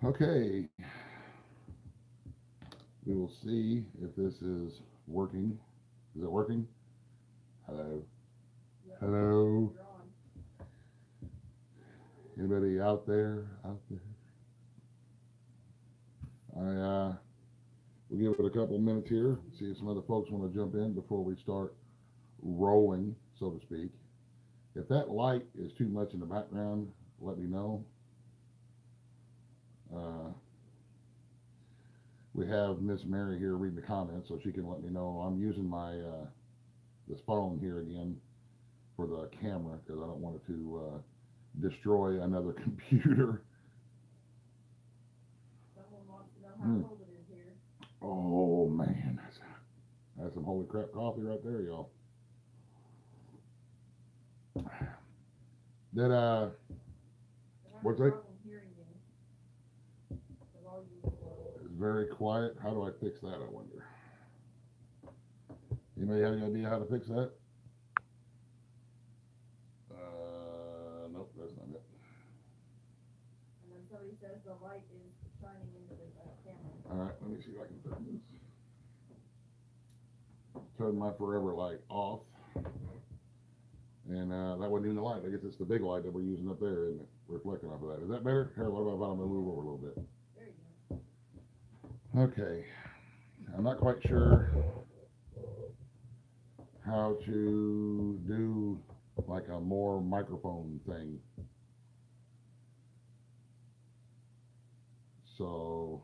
Okay, we will see if this is working. Is it working? Hello. Yep, Hello. you're on. Anybody out there? Out there? I we'll give it a couple minutes here. See if some other folks want to jump in before we start rolling, so to speak. If that light is too much in the background, let me know. Uh, we have Miss Mary here reading the comments, so she can let me know. I'm using my this phone here again for the camera because I don't want it to destroy another computer. Someone wants to know how Mm. cold it is here. Oh man, that's some holy crap coffee right there, y'all. That I'm having what's a that? problem hearing you. The volume is low. It's very quiet. How do I fix that? I wonder. Anybody have any idea how to fix that? Nope, that's not it. And then somebody says the light is shining into the camera. All right, let me see if I can turn this. Turn my forever light off, and that wasn't even the light. I guess it's the big light that we're using up there, isn't it? Reflecting off of that. Is that better? Here, what about I'm gonna move over a little bit? There you go. Okay, I'm not quite sure how to do like a more microphone thing. So,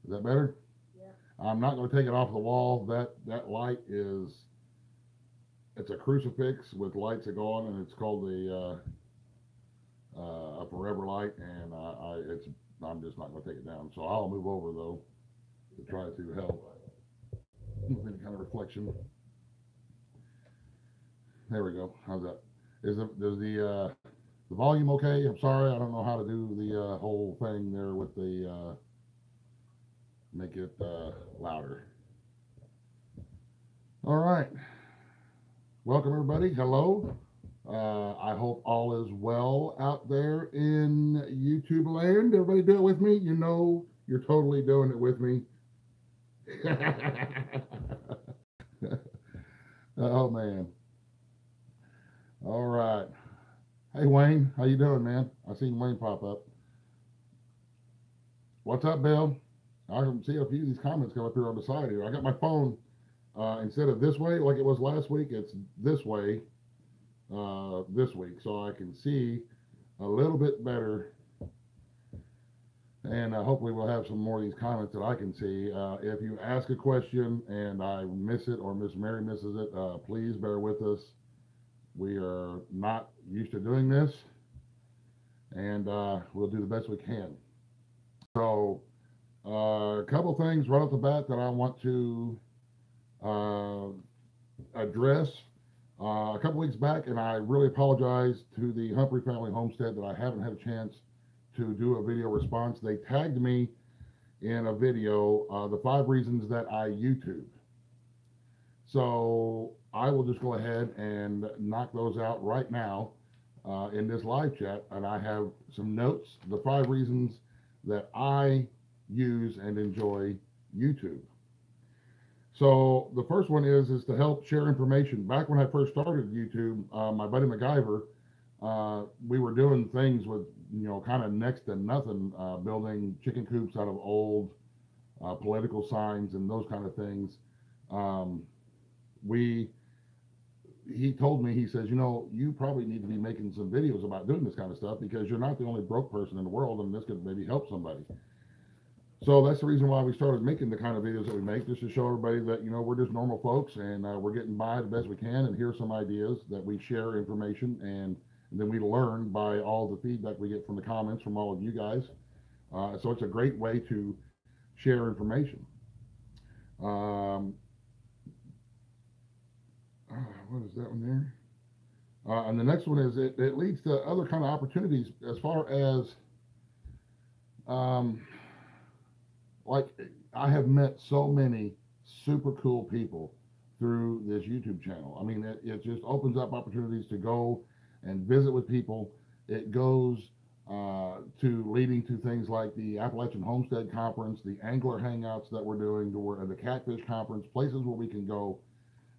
is that better? Yeah. I'm not going to take it off the wall. That light is it's a crucifix with lights that go on, and it's called a forever light. And I'm just not going to take it down. So I'll move over though to try to help with any kind of reflection. There we go. How's that? Does the volume okay? I'm sorry, I don't know how to do the whole thing there with the make it louder. All right. Welcome everybody. Hello. I hope all is well out there in YouTube land. Everybody do it with me. You know you're totally doing it with me. Oh man. All right. Hey Wayne, how you doing, man? I seen Wayne pop up. What's up, Bill? I can see a few of these comments come up here on the side here. I got my phone instead of this way like it was last week. It's this way this week, so I can see a little bit better. And hopefully we'll have some more of these comments that I can see. If you ask a question and I miss it or Miss Mary misses it, please bear with us. We are not used to doing this, and we'll do the best we can. So, a couple things right off the bat that I want to uh, address. A couple weeks back, and I really apologize to the Humphrey Family Homestead that I haven't had a chance to do a video response. They tagged me in a video, the 5 reasons that I YouTube. So I will just go ahead and knock those out right now in this live chat. And I have some notes, the 5 reasons that I use and enjoy YouTube. So the first one is to help share information. Back when I first started YouTube, my buddy MacGyver, we were doing things with kind of next to nothing, building chicken coops out of old political signs and those kind of things. Um, we he told me, he says, you probably need to be making some videos about doing this kind of stuff because you're not the only broke person in the world, and this could maybe help somebody. So that's the reason why we started making the kind of videos that we make, just to show everybody that we're just normal folks, and we're getting by the best we can. And here's some ideas that we share information, and then we learn by all the feedback we get from the comments from all of you guys. So it's a great way to share information. Um, what is that one there? And the next one is it leads to other kind of opportunities as far as um, like I have met so many super cool people through this YouTube channel. I mean, it just opens up opportunities to go and visit with people. It goes to leading to things like the Appalachian Homestead Conference, the angler hangouts that we're doing, the Catfish Conference, places where we can go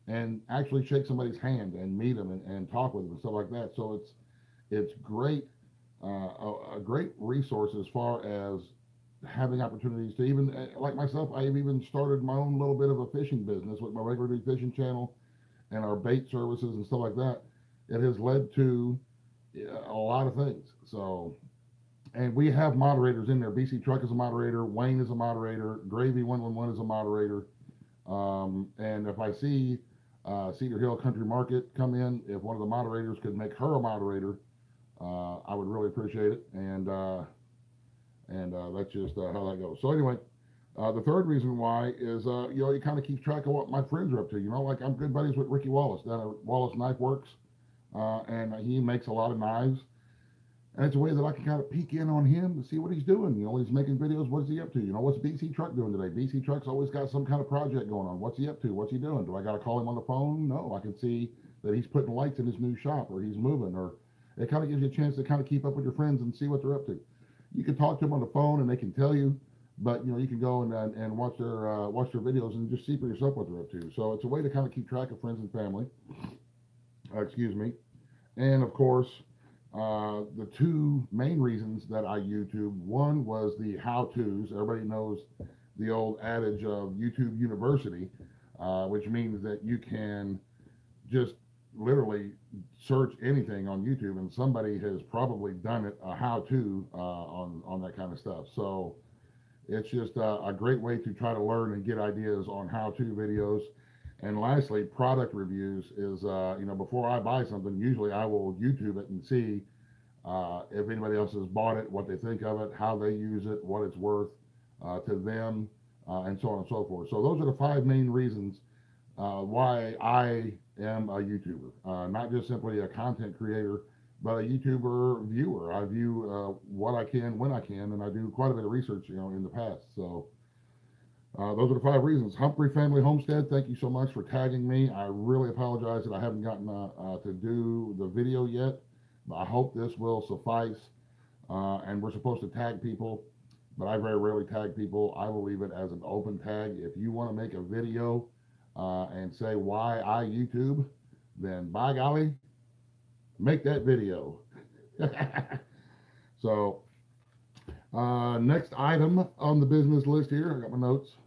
and actually shake somebody's hand and meet them and talk with them and stuff like that. So it's great, a great resource as far as having opportunities to even like myself. I've even started my own little bit of a fishing business with my regular Dude fishing channel and our bait services and stuff like that. It has led to a lot of things. So, and we have moderators in there. BC Truck is a moderator. Wayne is a moderator. Gravy 111 is a moderator. And if I see Cedar Hill Country Market come in, if one of the moderators could make her a moderator, I would really appreciate it. And that's just how that goes. So anyway, the third reason why is you kind of keep track of what my friends are up to. Like I'm good buddies with Ricky Wallace down at Wallace Knife Works, and he makes a lot of knives. And it's a way that I can kind of peek in on him to see what he's doing. He's making videos. What is he up to? What's BC Truck doing today? BC Truck's always got some kind of project going on. What's he up to? What's he doing? Do I got to call him on the phone? No, I can see that he's putting lights in his new shop, or he's moving, or it kind of gives you a chance to kind of keep up with your friends and see what they're up to. You can talk to them on the phone and they can tell you, but you can go and watch their videos and just see for yourself what they're up to. So it's a way to kind of keep track of friends and family. Excuse me. And of course, the two main reasons that I YouTube, one was the how-tos. Everybody knows the old adage of YouTube University, which means that you can just literally search anything on YouTube and somebody has probably done it, a how-to on that kind of stuff. So it's just a great way to try to learn and get ideas on how-to videos. And lastly, product reviews is, before I buy something, usually I will YouTube it and see if anybody else has bought it, what they think of it, how they use it, what it's worth to them, and so on and so forth. So those are the five main reasons why I am a YouTuber, not just simply a content creator, but a YouTuber viewer. I view what I can when I can, and I do quite a bit of research, in the past. So those are the five reasons. Humphrey Family Homestead, thank you so much for tagging me. I really apologize that I haven't gotten to do the video yet, but I hope this will suffice. And we're supposed to tag people, but I very rarely tag people. I will leave it as an open tag. If you want to make a video and say why I YouTube, then by golly, make that video. So next item on the business list here, I got my notes.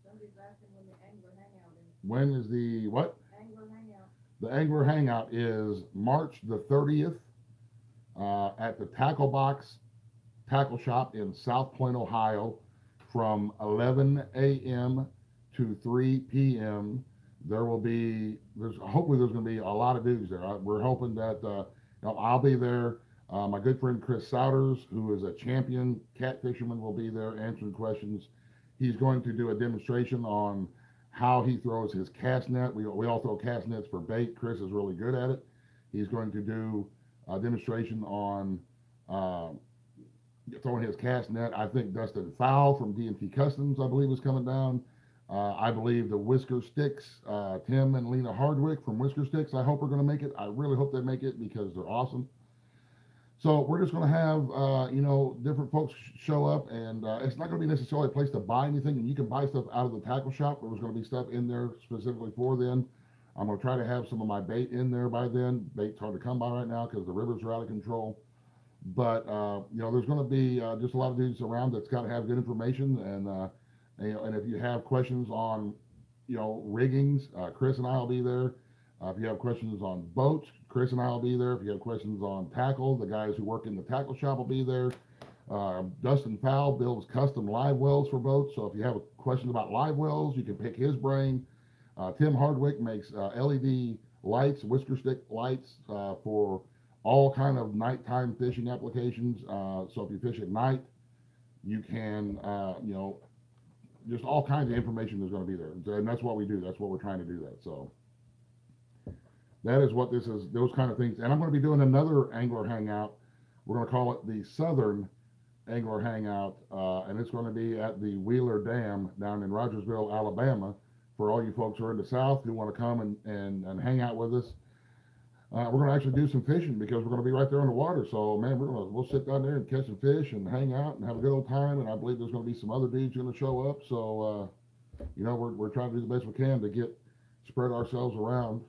Somebody's asking when the angler hangout is. When is the what? Angler hangout. The angler hangout is March the 30th at the Tackle Box Tackle Shop in South Point, Ohio, from 11 a.m. to 3 p.m. Hopefully there's going to be a lot of dudes there. We're hoping that I'll be there. My good friend Chris Souders, who is a champion cat fisherman, will be there answering questions. He's going to do a demonstration on how he throws his cast net. We all throw cast nets for bait. Chris is really good at it. He's going to do a demonstration on throwing his cast net. I think Dustin Fowl from D&T Customs, I believe, is coming down. I believe the Whisker Sticks, Tim and Lena Hardwick from Whisker Sticks, I hope are going to make it. I really hope they make it because they're awesome. So we're just going to have, different folks show up, and it's not going to be necessarily a place to buy anything, and you can buy stuff out of the tackle shop. There's going to be stuff in there specifically for them. I'm going to try to have some of my bait in there by then. Bait's hard to come by right now because the rivers are out of control. But, there's going to be just a lot of dudes around that's got to have good information. And if you have questions on, riggings, Chris and I will be there. If you have questions on boats, Chris and I will be there. If you have questions on tackle, the guys who work in the tackle shop will be there. Dustin Powell builds custom live wells for boats. So if you have a question about live wells, you can pick his brain. Tim Hardwick makes LED lights, whisker stick lights for all kind of nighttime fishing applications. So if you fish at night, you can, just all kinds of information is going to be there. And that's what we do. That's what we're trying to do that. So that is what this is, those kind of things. And I'm going to be doing another angler hangout. We're going to call it the Southern Angler Hangout. And it's going to be at the Wheeler Dam down in Rogersville, Alabama, for all you folks who are in the South who want to come and hang out with us. we're going to actually do some fishing because we're going to be right there on the water. So, man, we'll sit down there and catch some fish and hang out and have a good old time. And I believe there's going to be some other dudes going to show up. So, we're trying to do the best we can to spread ourselves around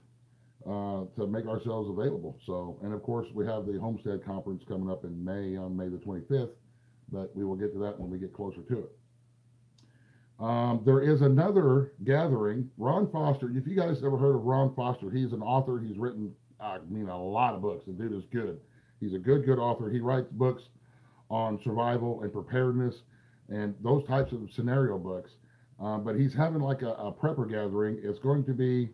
to make ourselves available. So, and of course, we have the Homestead Conference coming up in May on May the 25th, but we will get to that when we get closer to it. There is another gathering. Ron Foster, if you guys ever heard of Ron Foster, he's an author. He's written, a lot of books. The dude is good. He's a good author. He writes books on survival and preparedness and those types of scenario books. But he's having like a prepper gathering. It's going to be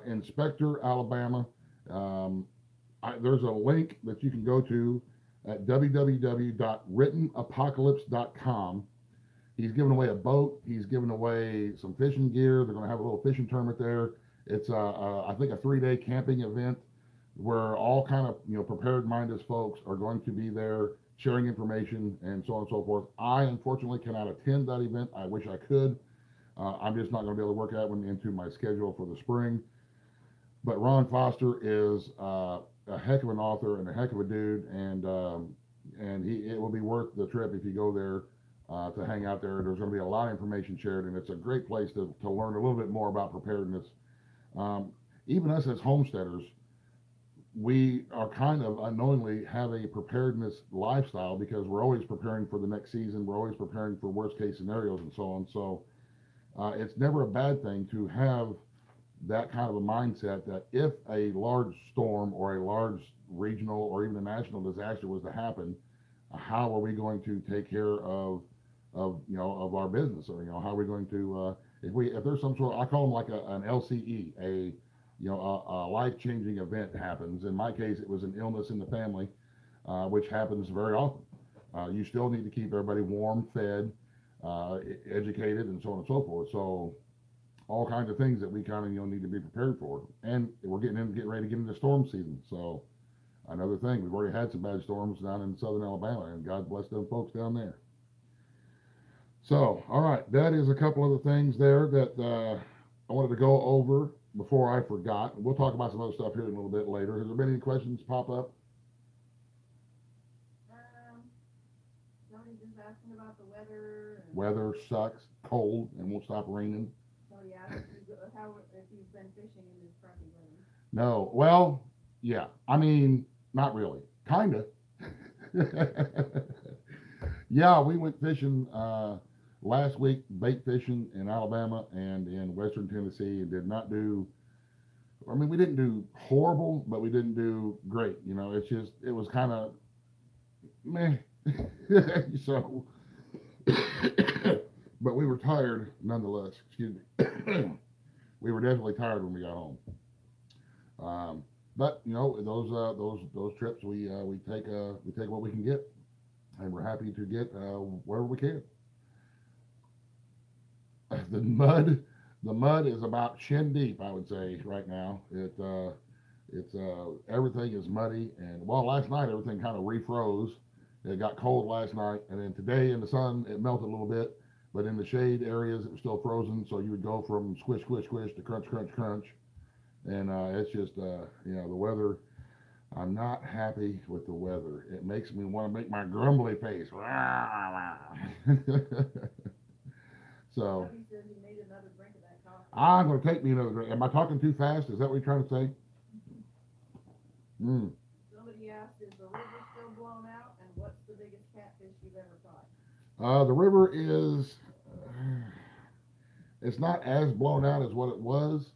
in Spectre, Alabama. There's a link that you can go to at www.writtenapocalypse.com. He's giving away a boat. He's giving away some fishing gear. They're going to have a little fishing tournament there. It's I think a 3-day camping event where all kind of prepared-minded folks are going to be there sharing information and so on and so forth. I unfortunately cannot attend that event. I wish I could. I'm just not going to be able to work that one into my schedule for the spring. But Ron Foster is a heck of an author and a heck of a dude, and it will be worth the trip if you go there to hang out there. There's going to be a lot of information shared, and it's a great place to learn a little bit more about preparedness. Even us as homesteaders, we are kind of unknowingly have a preparedness lifestyle because we're always preparing for the next season. We're always preparing for worst case scenarios and so on. So it's never a bad thing to have that kind of a mindset that if a large storm or a large regional or even a national disaster was to happen, how are we going to take care of our business, or how are we going to if there's some sort of, I call them like an LCE, a life-changing event happens. In my case, it was an illness in the family, which happens very often. You still need to keep everybody warm, fed, educated, and so on and so forth. So all kinds of things that we kind of need to be prepared for. And we're getting ready to get into storm season. So another thing, we've already had some bad storms down in southern Alabama, and God bless them folks down there. So, all right, that is a couple of the things there that I wanted to go over before I forgot. We'll talk about some other stuff here in a little bit later. Has there been any questions pop up? Somebody just asking about the weather. Weather sucks, cold, and won't stop raining. Somebody asked if you've been fishing in this crappy weather. No, well, yeah. I mean, not really. Kinda. Yeah, we went fishing last week, bait fishing in Alabama and in Western Tennessee, and did not do. I mean, we didn't do horrible, but we didn't do great. It's just it was kind of meh. So, but we were tired nonetheless. Excuse me. We were definitely tired when we got home. But those trips we take what we can get, and we're happy to get wherever we can. The mud is about shin deep, I would say, right now. It's everything is muddy, and last night everything kind of refroze. It got cold last night, and then today in the sun it melted a little bit, but in the shade areas it was still frozen. So you would go from squish, squish, squish to crunch, crunch, crunch, and it's just the weather. I'm not happy with the weather. It makes me want to make my grumbly face. So I'm going to take me another drink. Am I talking too fast? Is that what you're trying to say? Somebody asked, is the river still blown out, and what's the biggest catfish you've ever caught? The river is, it's not as blown out as what it was,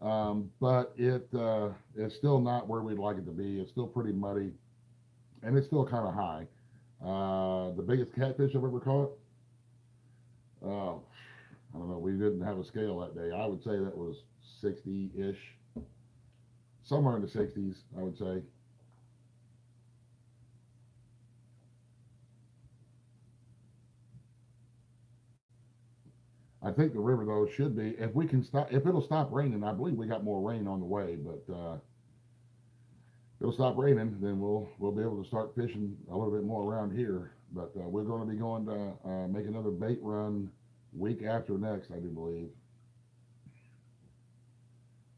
but it's still not where we'd like it to be. It's still pretty muddy, and it's still kind of high. The biggest catfish I've ever caught, I don't know, we didn't have a scale that day. I would say that was 60-ish, somewhere in the 60s, I would say. I think the river though should be, if it'll stop raining. I believe we got more rain on the way, but if it'll stop raining, then we'll be able to start fishing a little bit more around here. But we're going to be going to make another bait run week after next, I do believe,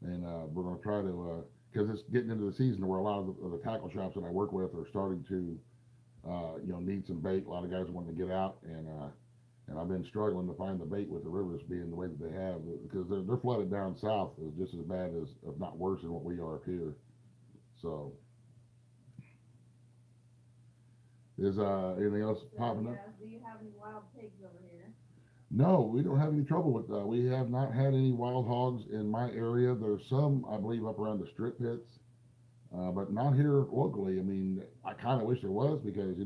and we're going to try to because it's getting into the season where a lot of the tackle shops that I work with are starting to, need some bait. A lot of guys wanting to get out, and I've been struggling to find the bait with the rivers being the way that they have, because they're flooded down south is just as bad as, if not worse than what we are up here. So, is anything else So, popping up? do you have any wild pigs over here? No, we don't have any trouble with that. We have not had any wild hogs in my area. There's some, I believe, up around the strip pits, but not here locally. I mean, I kind of wish there was, because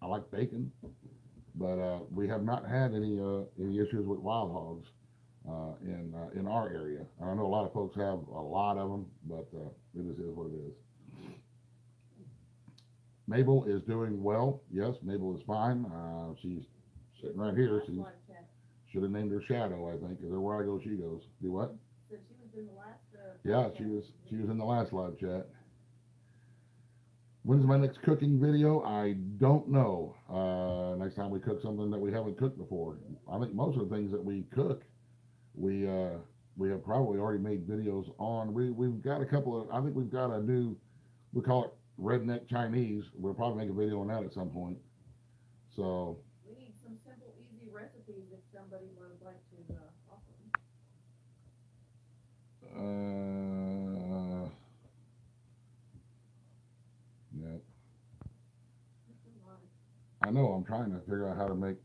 I like bacon, but we have not had any issues with wild hogs in our area. I know a lot of folks have a lot of them, but it just is what it is. Mabel is doing well. Yes, Mabel is fine. She's sitting right here. She should have named her Shadow, I think, because everywhere I go, she goes. Do what? So she was in the last. Yeah, she was in the last live chat. When's my next cooking video? I don't know. Next time we cook something that we haven't cooked before. I think most of the things that we cook, we have probably already made videos on. We've got a couple of. I think we've got a new. We call it Redneck Chinese. We'll probably make a video on that at some point. So. We need some simple, easy recipes if somebody would like to offer them. Yeah. I know. I'm trying to figure out how to make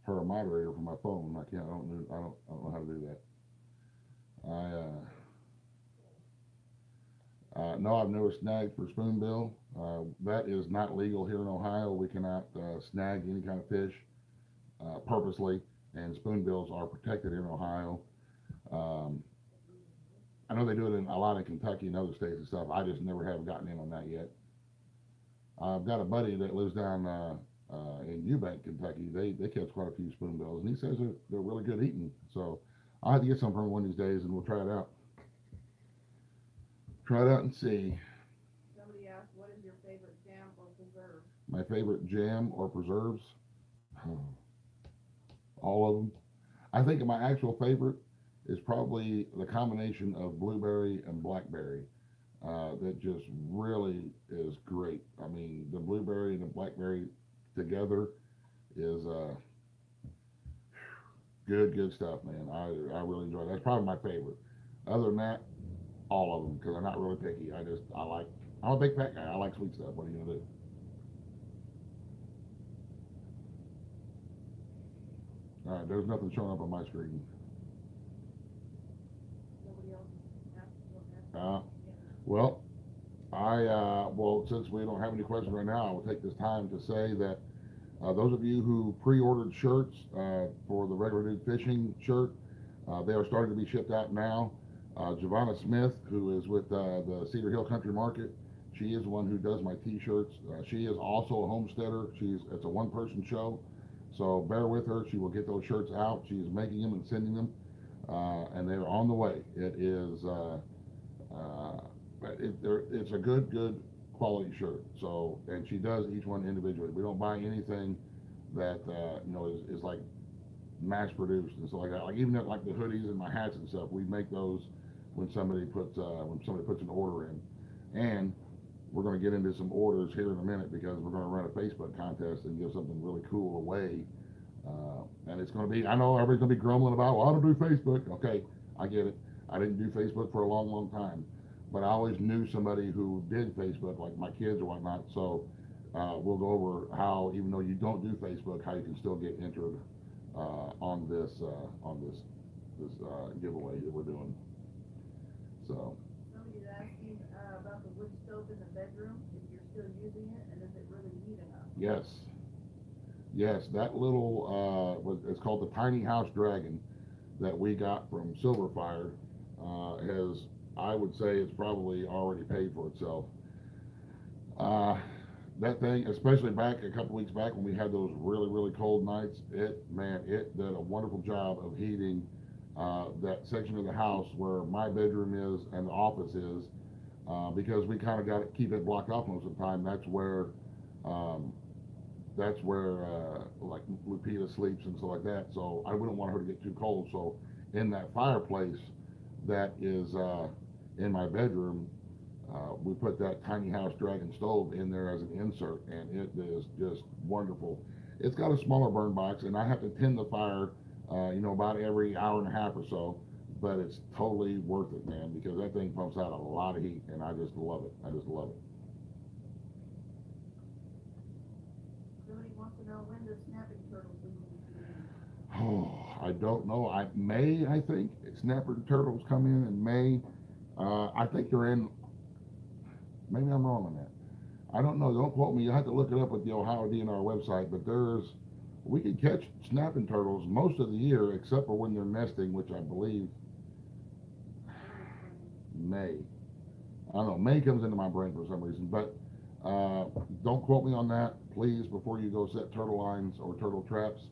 her a moderator for my phone. I can't. I don't know how to do that. No, I've never snagged for spoonbill. That is not legal here in Ohio. We cannot snag any kind of fish purposely, and spoonbills are protected here in Ohio. I know they do it in a lot in Kentucky and other states and stuff. I just never have gotten in on that yet. I've got a buddy that lives down in Eubank, Kentucky. They catch quite a few spoonbills, and he says they're really good eating. So I'll have to get some from him one of these days, and we'll try it out. Try it out and see. Somebody asked, what is your favorite jam or preserve? My favorite jam or preserves? All of them. I think my actual favorite is probably the combination of blueberry and blackberry. That just really is great. I mean, the blueberry and the blackberry together is good stuff, man. I really enjoy it. That's probably my favorite. Other than that, all of them, because I'm not really picky. I'm a big fat guy. I like sweet stuff. What are you gonna do? All right, there's nothing showing up on my screen. Nobody else asked. Well, since we don't have any questions right now, I will take this time to say that those of you who pre-ordered shirts for the Regular Dude Fishing shirt, they are starting to be shipped out now. Giovanna Smith, who is with the Cedar Hill Country Market, she is the one who does my t-shirts. She is also a homesteader. It's a one-person show, so bear with her. She will get those shirts out. She's making them and sending them, and they're on the way. It is it's a good quality shirt. So, and she does each one individually. We don't buy anything that is like mass produced and stuff like that. Like even like the hoodies and my hats and stuff, we make those when somebody puts an order in. And we're going to get into some orders here in a minute, because we're going to run a Facebook contest and give something really cool away. And it's going to be, I know everybody's going to be grumbling about, well, I don't do Facebook. Okay, I get it. I didn't do Facebook for a long time, but I always knew somebody who did Facebook, like my kids or whatnot. So we'll go over how, even though you don't do Facebook, how you can still get entered on this giveaway that we're doing. So. Somebody's asking about the wood stove in the bedroom, if you're still using it, and is it really heat enough? Yes, that little it's called the Tiny House Dragon that we got from Silverfire has, I would say, it's probably already paid for itself. That thing, especially back a couple weeks back when we had those really cold nights, it did a wonderful job of heating that section of the house where my bedroom is and the office is, because we kind of got to keep it blocked off most of the time. That's where like Lupita sleeps and stuff like that. So I wouldn't want her to get too cold. So in that fireplace that is in my bedroom, We put that tiny house dragon stove in there as an insert, and it is just wonderful. It's got a smaller burn box, and I have to tend the fire, about every hour and a half or so. But it's totally worth it, man, because that thing pumps out a lot of heat, and I just love it. I just love it. Somebody wants to know when the snapping turtle season will be. Oh, I don't know. I think snapper turtles come in May. I think they're in. Maybe I'm wrong on that. I don't know. Don't quote me. You have to look it up with the Ohio DNR website. But we can catch snapping turtles most of the year, except for when they're nesting, which I believe May. I don't know. May comes into my brain for some reason, but don't quote me on that, please. Before you go set turtle lines or turtle traps,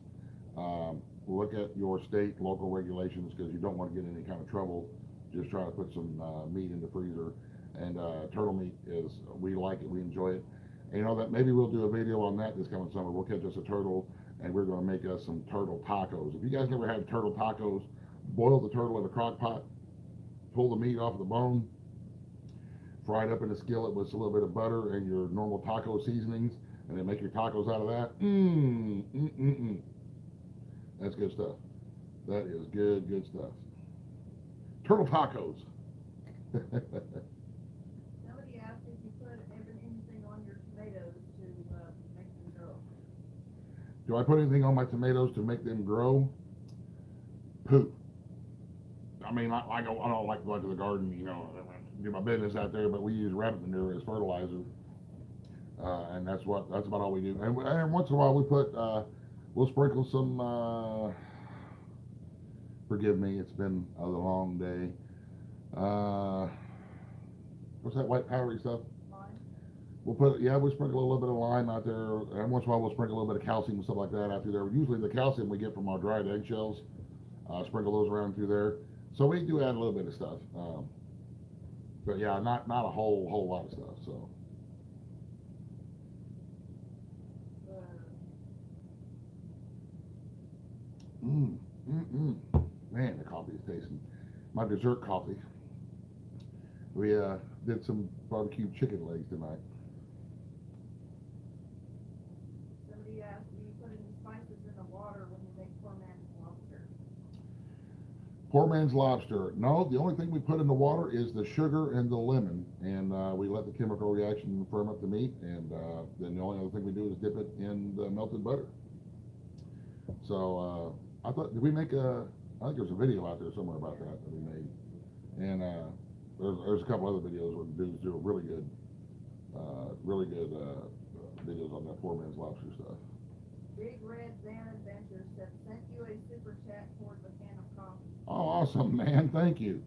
look at your state local regulations, because you don't want to get in any kind of trouble. Just try to put some meat in the freezer. And turtle meat we like it, we enjoy it. And that maybe we'll do a video on that this coming summer. We'll catch us a turtle, and we're going to make us some turtle tacos. If you guys never had turtle tacos, boil the turtle in a crock pot, pull the meat off the bone, fry it up in a skillet with a little bit of butter and your normal taco seasonings, and then make your tacos out of that. That's good stuff. That is good stuff. Turtle tacos. Somebody asked if you put anything on your tomatoes to make them grow. Do I put anything on my tomatoes to make them grow? Poop. I mean, I don't like going to the garden, do my business out there, but we use rabbit manure as fertilizer, and that's about all we do. And once in a while we'll sprinkle some. Forgive me, it's been a long day. What's that white powdery stuff? Lime. We'll sprinkle a little bit of lime out there, and once in a while we'll sprinkle a little bit of calcium and stuff like that out through there. Usually the calcium we get from our dried eggshells, sprinkle those around through there. So we do add a little bit of stuff, but yeah, not a whole lot of stuff. So. Man, the coffee is tasting. My dessert coffee. We did some barbecue chicken legs tonight. Somebody asked, do you put any spices in the water when you make poor man's lobster? Poor man's lobster. No, the only thing we put in the water is the sugar and the lemon, and we let the chemical reaction firm up the meat, and then the only other thing we do is dip it in the melted butter. So I thought, did we make I think there's a video out there somewhere about that we made, and there's a couple other videos where the dudes do really good videos on that poor man's lobster stuff. Big Red Van Adventures said sent you a super chat towards a can of coffee. Oh, awesome, man! Thank you.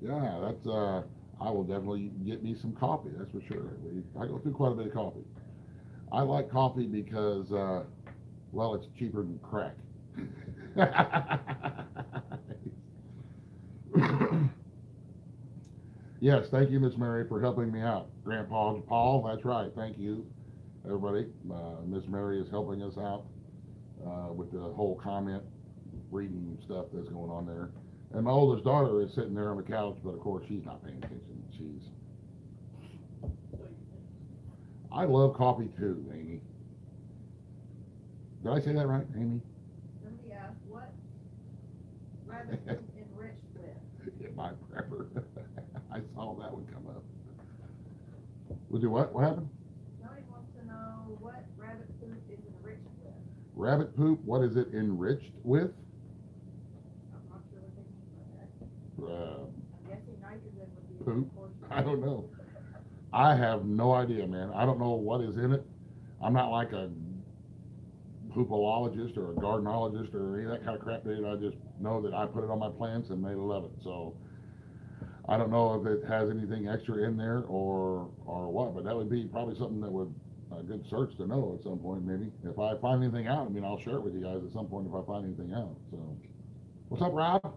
Yeah, that's I will definitely get me some coffee. That's for sure. I go through quite a bit of coffee. I like coffee because it's cheaper than crack. Yes, thank you, Miss Mary, for helping me out. Grandpa Paul, that's right. Thank you, everybody. Miss Mary is helping us out with the whole comment reading stuff that's going on there. And my oldest daughter is sitting there on the couch, but of course she's not paying attention. I love coffee too, Amy. Did I say that right, Amy? Somebody asked, what rabbit food enriched with? Yeah, my prepper. I saw that one come up. We'll do what? What happened? Somebody wants to know what rabbit food is enriched with. Rabbit poop, what is it enriched with? I'm not sure what they mean by that. I'm guessing nitrogen would be Poop? a portion. I don't know. I have no idea, man. I don't know what is in it. I'm not like a poopologist or a gardenologist or any of that kind of crap, dude. I just know that I put it on my plants and they love it. So I don't know if it has anything extra in there or what, but that would be probably something that would a good search to know at some point, maybe. If I find anything out, I mean, I'll share it with you guys at some point if I find anything out. So, what's up, Rob?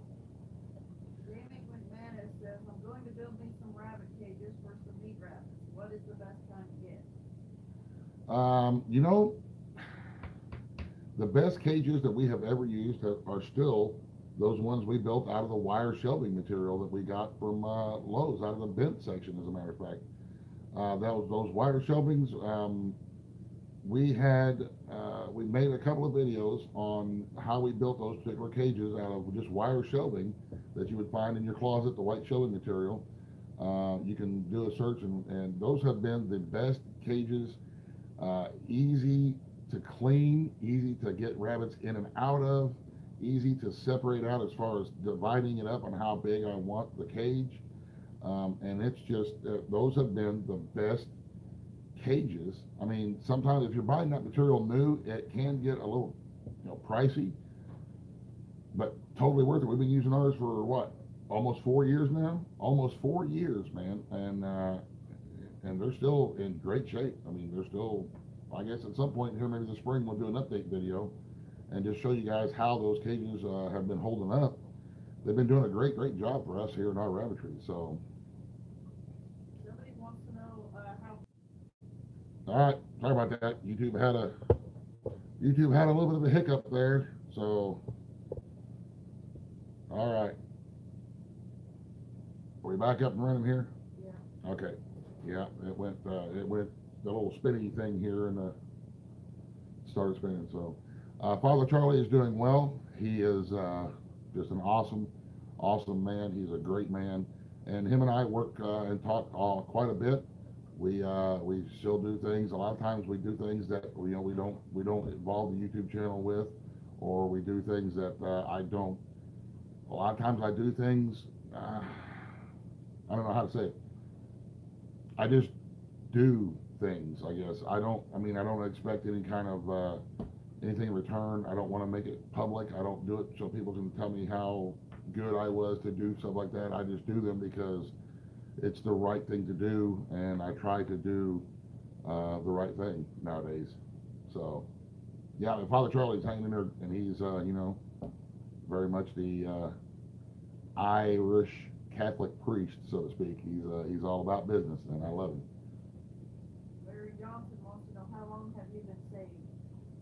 Jamie McManus says, I'm going to build me some rabbit cages for some meat rabbits. What is the best time to get? The best cages that we have ever used are still those ones we built out of the wire shelving material that we got from Lowe's, out of the bent section, as a matter of fact. Those wire shelvings. We made a couple of videos on how we built those particular cages out of just wire shelving that you would find in your closet, the white shelving material. You can do a search, and those have been the best cages. Easy to clean, easy to get rabbits in and out of, easy to separate out as far as dividing it up on how big I want the cage. And it's just, those have been the best cages. I mean, sometimes if you're buying that material new, it can get a little, pricey, but totally worth it. We've been using ours for what, almost 4 years now? Almost 4 years, man, and they're still in great shape. I mean, they're still, I guess at some point here, maybe this spring, we'll do an update video and just show you guys how those cages have been holding up. They've been doing a great job for us here in our rabbitry. So, Somebody wants to know how. all right, sorry about that. YouTube had a little bit of a hiccup there. So, all right, are we back up and running here? Yeah. Okay. Yeah, it went the little spinny thing here, and started spinning. So, Father Charlie is doing well. He is just an awesome man. He's a great man, and him and I work and talk quite a bit. We still do things. A lot of times we do things that we don't involve the YouTube channel with, or we do things that I don't. A lot of times I do things. I don't know how to say it. I just do things, I guess. I don't expect any kind of anything in return. I don't want to make it public. I don't do it so people can tell me how good I was to do stuff like that. I just do them because it's the right thing to do, and I try to do the right thing nowadays. So, yeah, and Father Charlie's hanging in there, and he's, very much the Irish Catholic priest, so to speak. He's all about business, and I love him. Larry Johnson wants to know, how long have you been saved?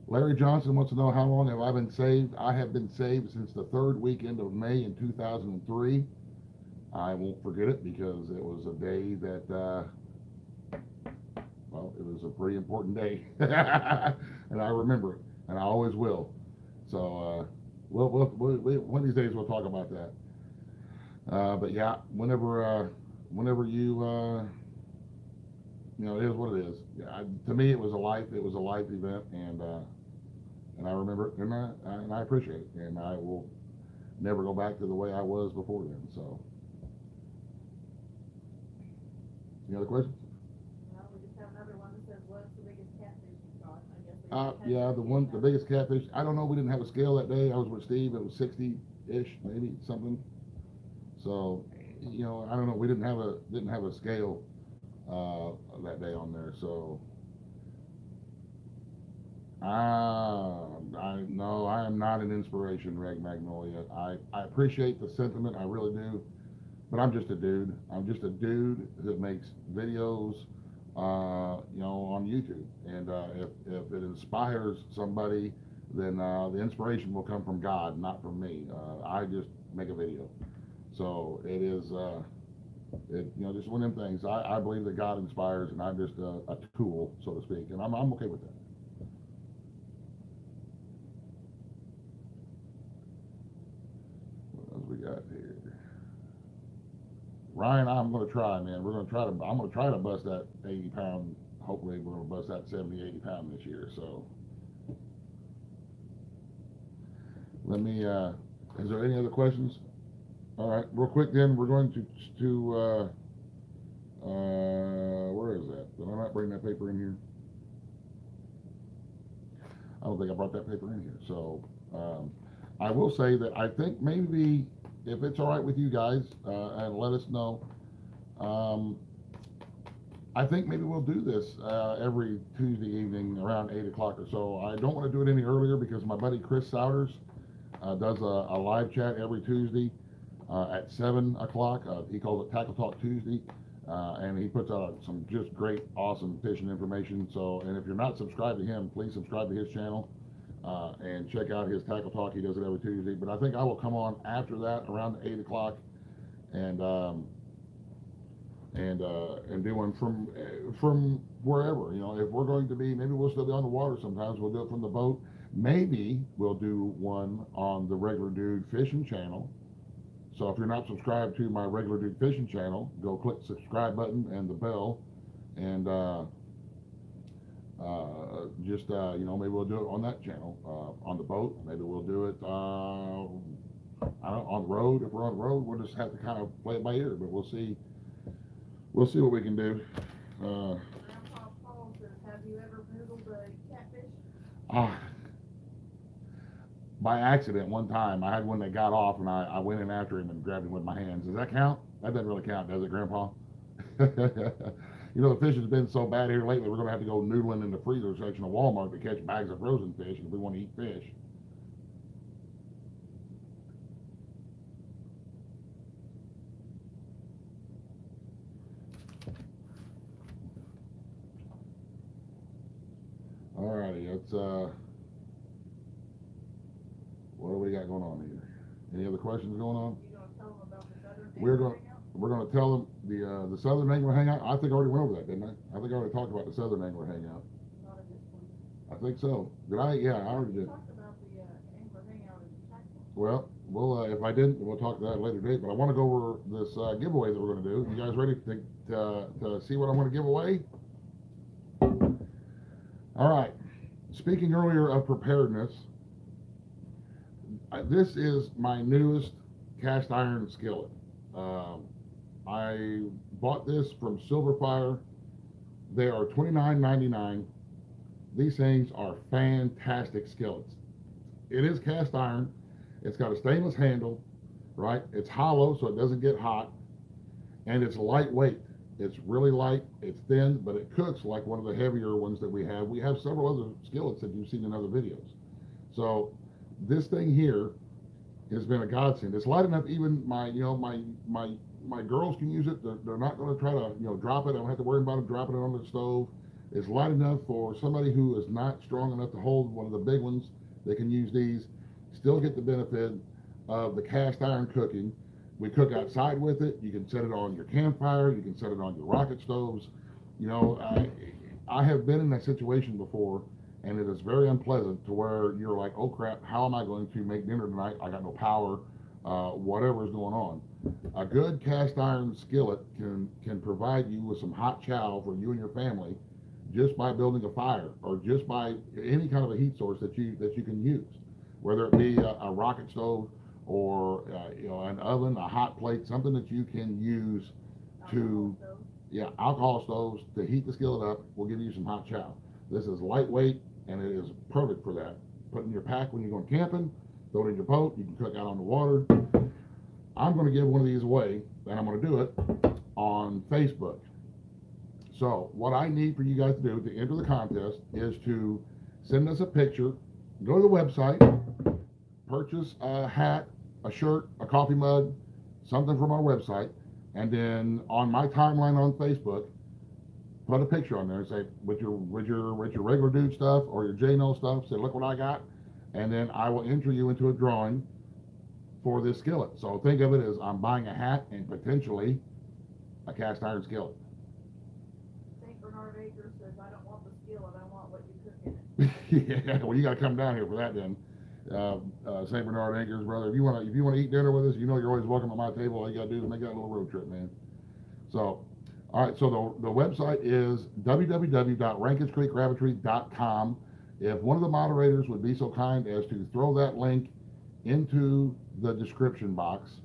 Larry Johnson wants to know, how long have I been saved? I have been saved since the third weekend of May in 2003. I won't forget it because it was a day that, it was a pretty important day, and I remember it, and I always will. So, one of these days we'll talk about that. But yeah, whenever you, it is what it is. Yeah, to me, it was a life event, and I remember it, and I appreciate it, and I will never go back to the way I was before then. So, any other questions? Well, we just have another one that says, what's the biggest catfish you caught? I guess. Yeah, the biggest catfish. I don't know. We didn't have a scale that day. I was with Steve. It was 60-ish, maybe something. So, I don't know. We didn't have a scale that day on there. So, no, I am not an inspiration, Reg Magnolia. I appreciate the sentiment. I really do. But I'm just a dude. I'm just a dude that makes videos, on YouTube. And if it inspires somebody, then the inspiration will come from God, not from me. I just make a video. So it is, just one of them things. I believe that God inspires, and I'm just a tool, so to speak, and I'm okay with that. What else we got here? Ryan, I'm going to try, man. I'm going to try to bust that 80 pound. Hopefully we're going to bust that 70, 80 pound this year. So let me, is there any other questions? All right, real quick then, we're going to where is that? Did I not bring that paper in here? I don't think I brought that paper in here. So I will say that I think maybe, if it's all right with you guys, and let us know, I think maybe we'll do this every Tuesday evening around 8 o'clock or so. I don't want to do it any earlier because my buddy Chris Souders does a live chat every Tuesday at 7 o'clock. He calls it Tackle Talk Tuesday, and he puts out some just great, awesome fishing information. So, and if you're not subscribed to him, please subscribe to his channel. and check out his tackle talk. He does it every Tuesday. But I think I will come on after that around 8 o'clock and and do one from wherever. You know, if we're going to be, maybe we'll still be on the water sometimes. We'll do it from the boat. Maybe we'll do one on the Regular Dude Fishing channel. So if you're not subscribed to my Regular Dude Fishing channel, go click the subscribe button and the bell, and just you know, maybe we'll do it on that channel, on the boat. Maybe we'll do it I don't know, on the road. If we're on the road, we'll just have to kind of play it by ear. But we'll see. We'll see what we can do. Grandpa Paul says, have you ever noodled a catfish? Ah, by accident one time, I had one that got off, and I went in after him and grabbed him with my hands. Does that count? That doesn't really count, does it, Grandpa? You know, the fish has been so bad here lately, we're going to have to go noodling in the freezer section of Walmart to catch bags of frozen fish if we want to eat fish. Alrighty, let's what do we got going on here? Any other questions going on? You gonna tell them about the southern We're angler going hangout? we're going to tell them the Southern Angler Hangout. I think I already went over that, didn't I? I think I already talked about the Southern Angler Hangout. Not at this point. I think so. Did I? Yeah, I already You did. talked about the angler hangout in Jacksonville. Well, we'll if I didn't, we'll talk to that at a later date. But I want to go over this giveaway that we're going to do. You guys ready to see what I want to give away? All right. Speaking earlier of preparedness, this is my newest cast iron skillet. I bought this from Silverfire. They are $29.99. These things are fantastic skillets. It is cast iron. It's got a stainless handle, right? It's hollow so it doesn't get hot, and it's lightweight. It's really light, it's thin, but it cooks like one of the heavier ones that we have. We have several other skillets that you've seen in other videos. So this thing here has been a godsend. It's light enough, even my girls can use it. They're not going to try to drop it. I don't have to worry about them dropping it on the stove. It's light enough for somebody who is not strong enough to hold one of the big ones. They can use these, still get the benefit of the cast iron cooking. We cook outside with it. You can set it on your campfire. You can set it on your rocket stoves. You know, I have been in that situation before, and it is very unpleasant to where you're like, oh crap, how am I going to make dinner tonight? I got no power, whatever is going on. A good cast iron skillet can provide you with some hot chow for you and your family just by building a fire or just by any kind of a heat source that you can use, whether it be a rocket stove or an oven, a hot plate, something that you can use to alcohol stoves to heat the skillet up will give you some hot chow. This is lightweight and it is perfect for that. Put it in your pack when you're going camping, throw it in your boat, you can cook out on the water. I'm going to give one of these away, and I'm going to do it on Facebook. So what I need for you guys to do to enter the contest is to send us a picture, go to the website, purchase a hat, a shirt, a coffee mug, something from our website, and then on my timeline on Facebook, put a picture on there and say with your regular dude stuff or your J-No stuff, say look what I got, and then I will enter you into a drawing for this skillet. So think of it as I'm buying a hat and potentially a cast iron skillet. St. Bernard Acres says, I don't want the skillet, I want what you cook in it. Yeah, well, you got to come down here for that then. St. Bernard Acres, brother. If you want to eat dinner with us, you know you're always welcome at my table. All you got to do is make that little road trip, man. So, all right. So the website is www.rankinscreekrabbitry.com. If one of the moderators would be so kind as to throw that link into the description box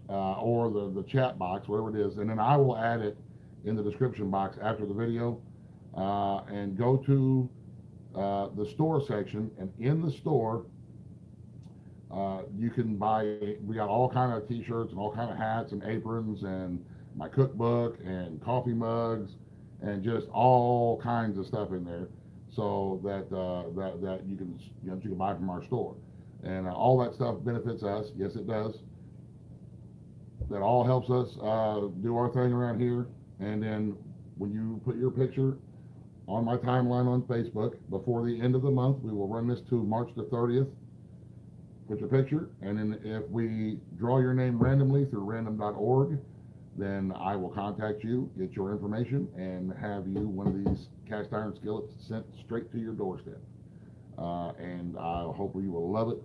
or the chat box, whatever it is, and then I will add it in the description box after the video, and go to the store section, and in the store you can buy, we got all kind of t-shirts and all kind of hats and aprons and my cookbook and coffee mugs and just all kinds of stuff in there, so that that you can buy from our store, and all that stuff benefits us. Yes, it does. That all helps us do our thing around here. And then when you put your picture on my timeline on Facebook. Before the end of the month, we will run this to March the 30th. Put your picture, and then if we draw your name randomly through random.org, then I will contact you, get your information, and have you one of these cast iron skillets sent straight to your doorstep. And hopefully you will love it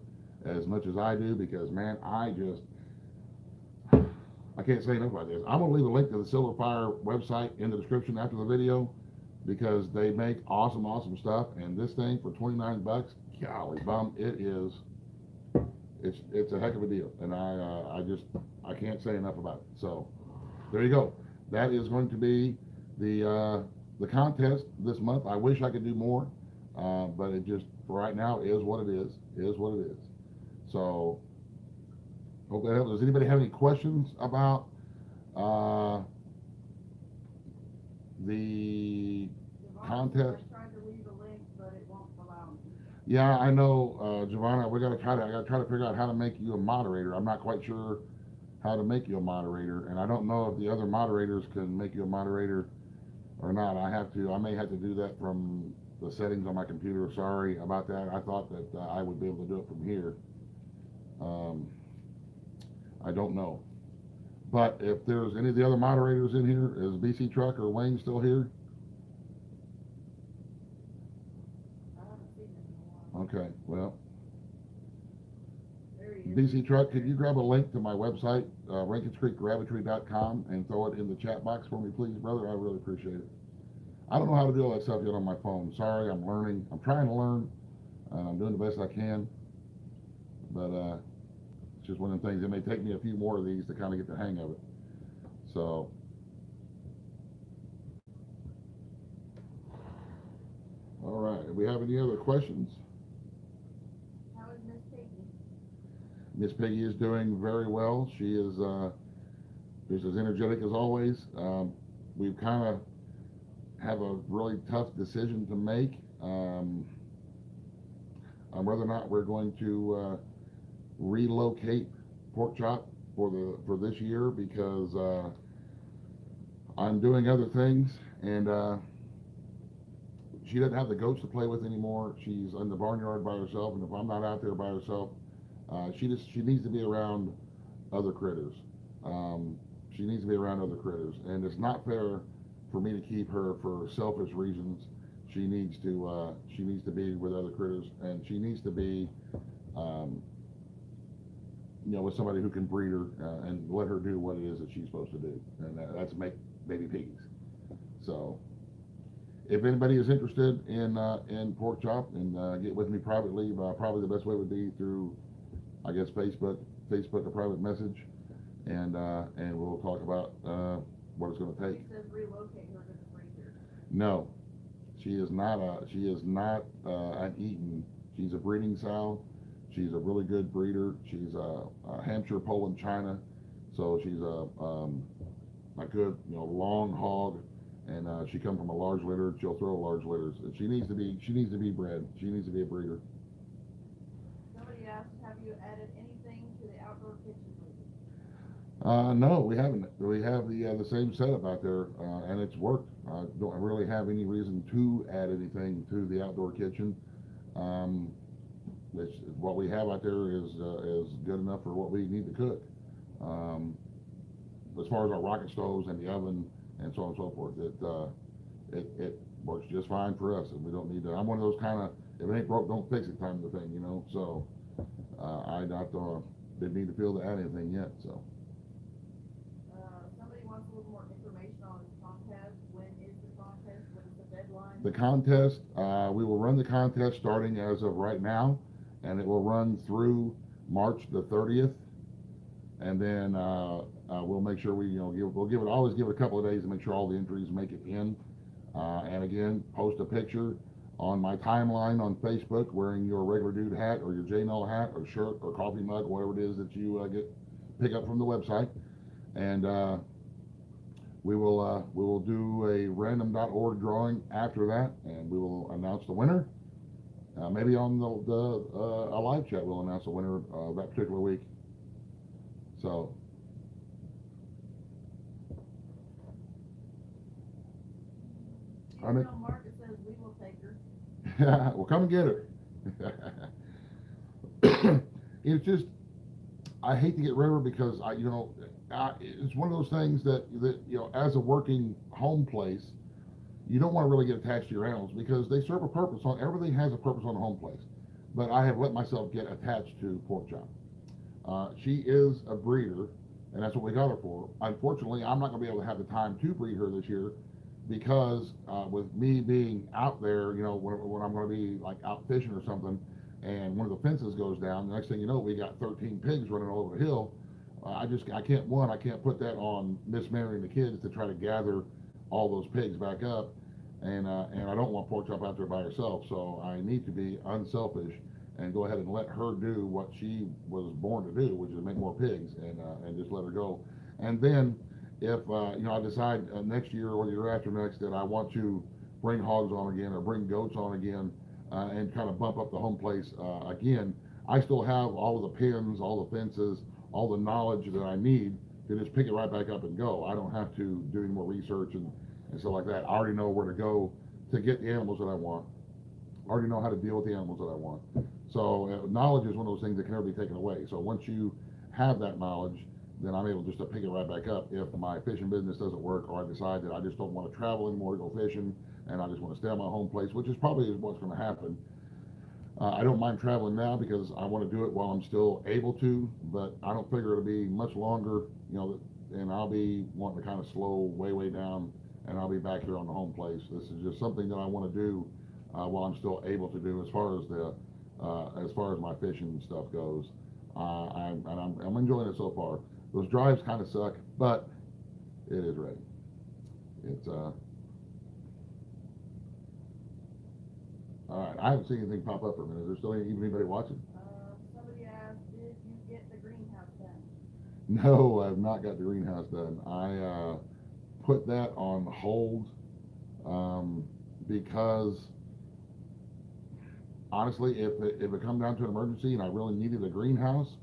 as much as I do, because man, I can't say enough about this. I'm gonna leave a link to the Silver Fire website in the description after the video, because they make awesome stuff. And this thing for 29 bucks, golly bum, it's a heck of a deal. And I can't say enough about it. So there you go. That is going to be the contest this month. I wish I could do more, but it just for right now is what it is. So hope that helps. Does anybody have any questions about the contest? I tried to leave a link, but it won't allow me. Yeah, I know, Giovanna. I gotta try to figure out how to make you a moderator. I'm not quite sure how to make you a moderator, and I don't know if the other moderators can make you a moderator or not. I may have to do that from the settings on my computer. Sorry about that. I thought that I would be able to do it from here. I don't know. But if there's any of the other moderators in here, is BC Truck or Wayne still here? I haven't seen it in a while. Okay, well, There he is. BC Truck, could you grab a link to my website, RankinsCreekGravity.com, and throw it in the chat box for me, please, brother? I really appreciate it. I don't know how to do all that stuff yet on my phone. Sorry, I'm learning. I'm trying to learn. I'm doing the best I can. But it's just one of the things. It may take me a few more of these to kind of get the hang of it. So, all right. Do we have any other questions? How is Miss Piggy? Miss Piggy is doing very well. She is just as energetic as always. We've kind of have a really tough decision to make on whether or not we're going to relocate Pork Chop for this year, because I'm doing other things, and she doesn't have the goats to play with anymore. She's in the barnyard by herself, and if I'm not out there by herself, she needs to be around other critters. She needs to be around other critters, and it's not fair for me to keep her for selfish reasons. She needs to be with other critters, and she needs to be with somebody who can breed her and let her do what it is that she's supposed to do, and that's make baby piggies. So if anybody is interested in Pork Chop, and get with me privately, probably the best way would be through, I guess, Facebook a private message, and we'll talk about what it's going to take. He says relocate her to the freezer. No, she is not an eaten. She's a breeding sow. She's a really good breeder. She's a Hampshire, Poland, China. So she's a good, long hog, and she comes from a large litter. She'll throw large litters. She needs to be bred. She needs to be a breeder. Somebody asked, have you added anything to the outdoor kitchen lately? No, we haven't. We have the same setup out there, and it's worked. I don't really have any reason to add anything to the outdoor kitchen. What we have out there is good enough for what we need to cook. As far as our rocket stoves and the oven and so on and so forth, it works just fine for us, and we don't need to. I'm one of those kind of, if it ain't broke, don't fix it kind of thing, So didn't need to feel to add anything yet. So. Somebody wants a little more information on this contest. When is the contest? What is the deadline? The contest, we will run the contest starting as of right now, and it will run through March the 30th, and then we'll make sure always give it a couple of days to make sure all the entries make it in, and again, post a picture on my timeline on Facebook wearing your regular dude hat or your J-Null hat or shirt or coffee mug, whatever it is that you pick up from the website, and we will do a random.org drawing after that, and we will announce the winner. Maybe on a live chat we'll announce the winner that particular week. So She's I mean, real market says we will take her. yeah, well, come and get her. It's just, I hate to get rid of her because it's one of those things that as a working home place, you don't want to really get attached to your animals because they serve a purpose. On everything has a purpose on a home place. But I have let myself get attached to Pork Chop. She is a breeder, and that's what we got her for. Unfortunately, I'm not going to be able to have the time to breed her this year because with me being out there, when I'm going to be like out fishing or something, and one of the fences goes down, the next thing you know, we got 13 pigs running all over the hill. I can't put that on Miss Mary and the kids to try to gather all those pigs back up, and I don't want Pork Chop out there by herself, so I need to be unselfish and go ahead and let her do what she was born to do, which is make more pigs, and just let her go. And then if I decide next year or the year after next that I want to bring hogs on again or bring goats on again, and kind of bump up the home place again, I still have all of the pins, all the fences, all the knowledge that I need to just pick it right back up and go. I don't have to do any more research and stuff like that. I already know where to go to get the animals that I want. I already know how to deal with the animals that I want. So knowledge is one of those things that can never be taken away. So once you have that knowledge, then I'm able just to pick it right back up. If my fishing business doesn't work, or I decide that I just don't want to travel anymore to go fishing, and I just want to stay at my home place, which is probably what's going to happen. I don't mind traveling now because I want to do it while I'm still able to, but I don't figure it'll be much longer, and I'll be wanting to kind of slow way down, and I'll be back here on the home place. This is just something that I want to do while I'm still able to do as far as my fishing stuff goes. I'm enjoying it so far. Those drives kind of suck, but it is ready. It's all right. I haven't seen anything pop up for a minute. Is there still anybody watching? Somebody asked, did you get the greenhouse done? No, I've not got the greenhouse done. I put that on hold because honestly, if it come down to an emergency and I really needed a greenhouse,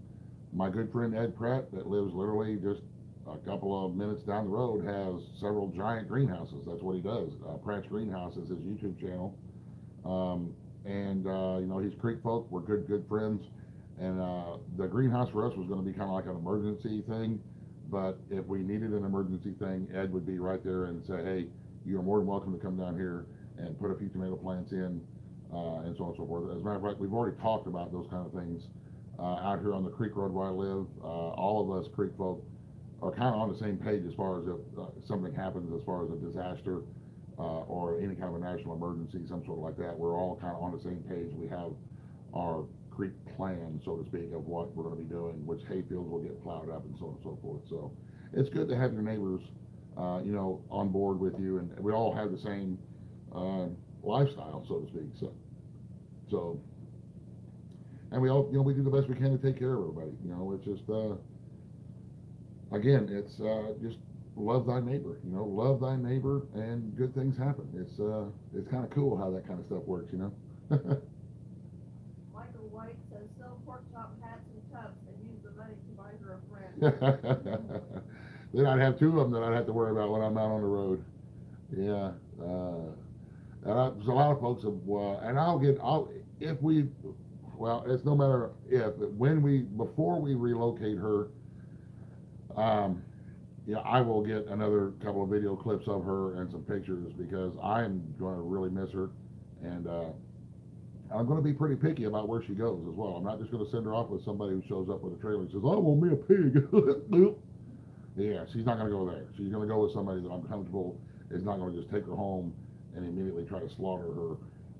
my good friend Ed Pratt, that lives literally just a couple of minutes down the road, has several giant greenhouses. That's what he does. Pratt's Greenhouse is his YouTube channel. He's Creek folk. We're good friends. And the greenhouse for us was going to be kind of like an emergency thing. But if we needed an emergency thing, Ed would be right there and say, hey, you're more than welcome to come down here and put a few tomato plants in, and so on and so forth. As a matter of fact, we've already talked about those kind of things out here on the creek road where I live. All of us creek folk are kind of on the same page as far as if something happens, as far as a disaster or any kind of a national emergency, some sort of like that. We're all kind of on the same page. We have our creek plan, so to speak, of what we're going to be doing, which hayfields will get plowed up and so on and so forth. So it's good to have your neighbors, on board with you, and we all have the same lifestyle, so to speak. So, and we all, we do the best we can to take care of everybody. It's just, again, it's just love thy neighbor. Love thy neighbor, and good things happen. It's kind of cool how that kind of stuff works. Michael White says, sell pork chop hats and cups and use the money to buy her a friend. Then I'd have two of them that I'd have to worry about when I'm out on the road. Yeah. There's a lot of folks have, it's no matter if, before we relocate her, I will get another couple of video clips of her and some pictures because I'm going to really miss her, and I'm going to be pretty picky about where she goes as well. I'm not just going to send her off with somebody who shows up with a trailer and says, "I want me a pig." Yeah, she's not going to go there. She's going to go with somebody that I'm comfortable is not going to just take her home and immediately try to slaughter her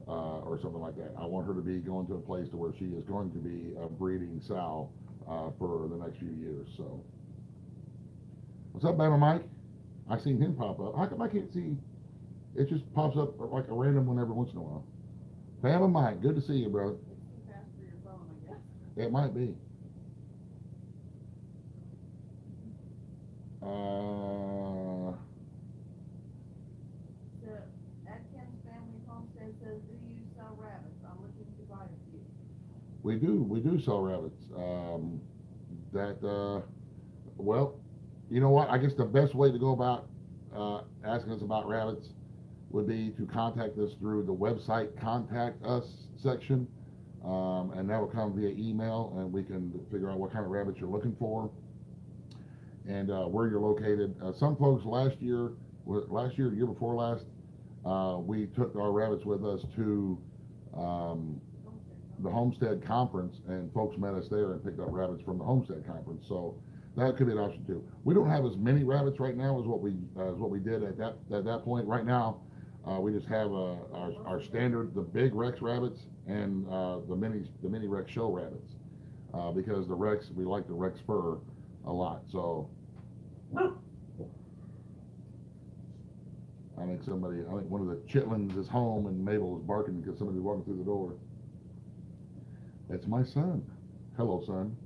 or something like that. I want her to be going to a place to where she is going to be a breeding sow for the next few years. So, what's up, Bama Mike? I seen him pop up. How come I can't see? It just pops up like a random one every once in a while. Bama Mike, good to see you, bro. It's too fast for your phone, I guess. It might be. The Atkins Family Homestead says, do you sell rabbits? I'm looking to buy a few. We do sell rabbits. Well, you know what? I guess the best way to go about asking us about rabbits would be to contact us through the website contact us section, and that will come via email, and we can figure out what kind of rabbits you're looking for and where you're located. Some folks the year, the year before last, we took our rabbits with us to the homestead conference, and folks met us there and picked up rabbits from the homestead conference. So that could be an option too. We don't have as many rabbits right now as what we did at that point. Right now, we just have our standard, the big Rex rabbits, and the mini Rex show rabbits, because the Rex, we like the Rex fur a lot. So I think one of the chitlins is home, and Mabel is barking because somebody's walking through the door. It's my son. Hello, son.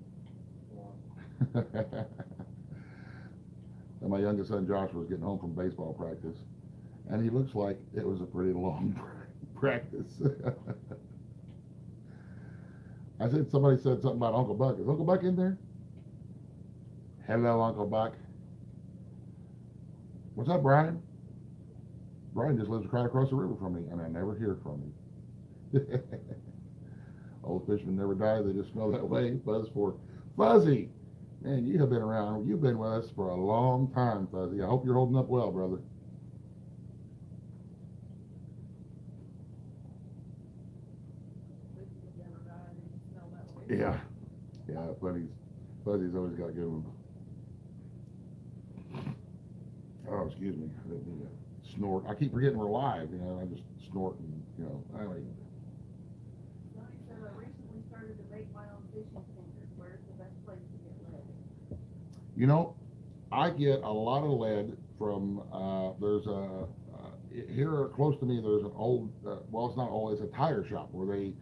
And my youngest son Joshua was getting home from baseball practice, and he looks like it was a pretty long practice. Somebody said something about Uncle Buck. Is Uncle Buck in there? Hello, Uncle Buck. What's up, Brian? Brian just lives right across the river from me, and I never hear from him. Old fishermen never die, they just smell that way. Buzz for Fuzzy. Man, you have been around. You've been with us for a long time, Fuzzy. I hope you're holding up well, brother. Yeah. Yeah, Fuzzy's always got good ones. Oh, excuse me. I didn't mean to snort. I keep forgetting we're live, I just snort and, anyway. Sonny said, I recently started to make my own fishing fingers. Where's the best place to get lead? I get a lot of lead from, here close to me, there's an old, well, it's not old, it's a tire shop where they,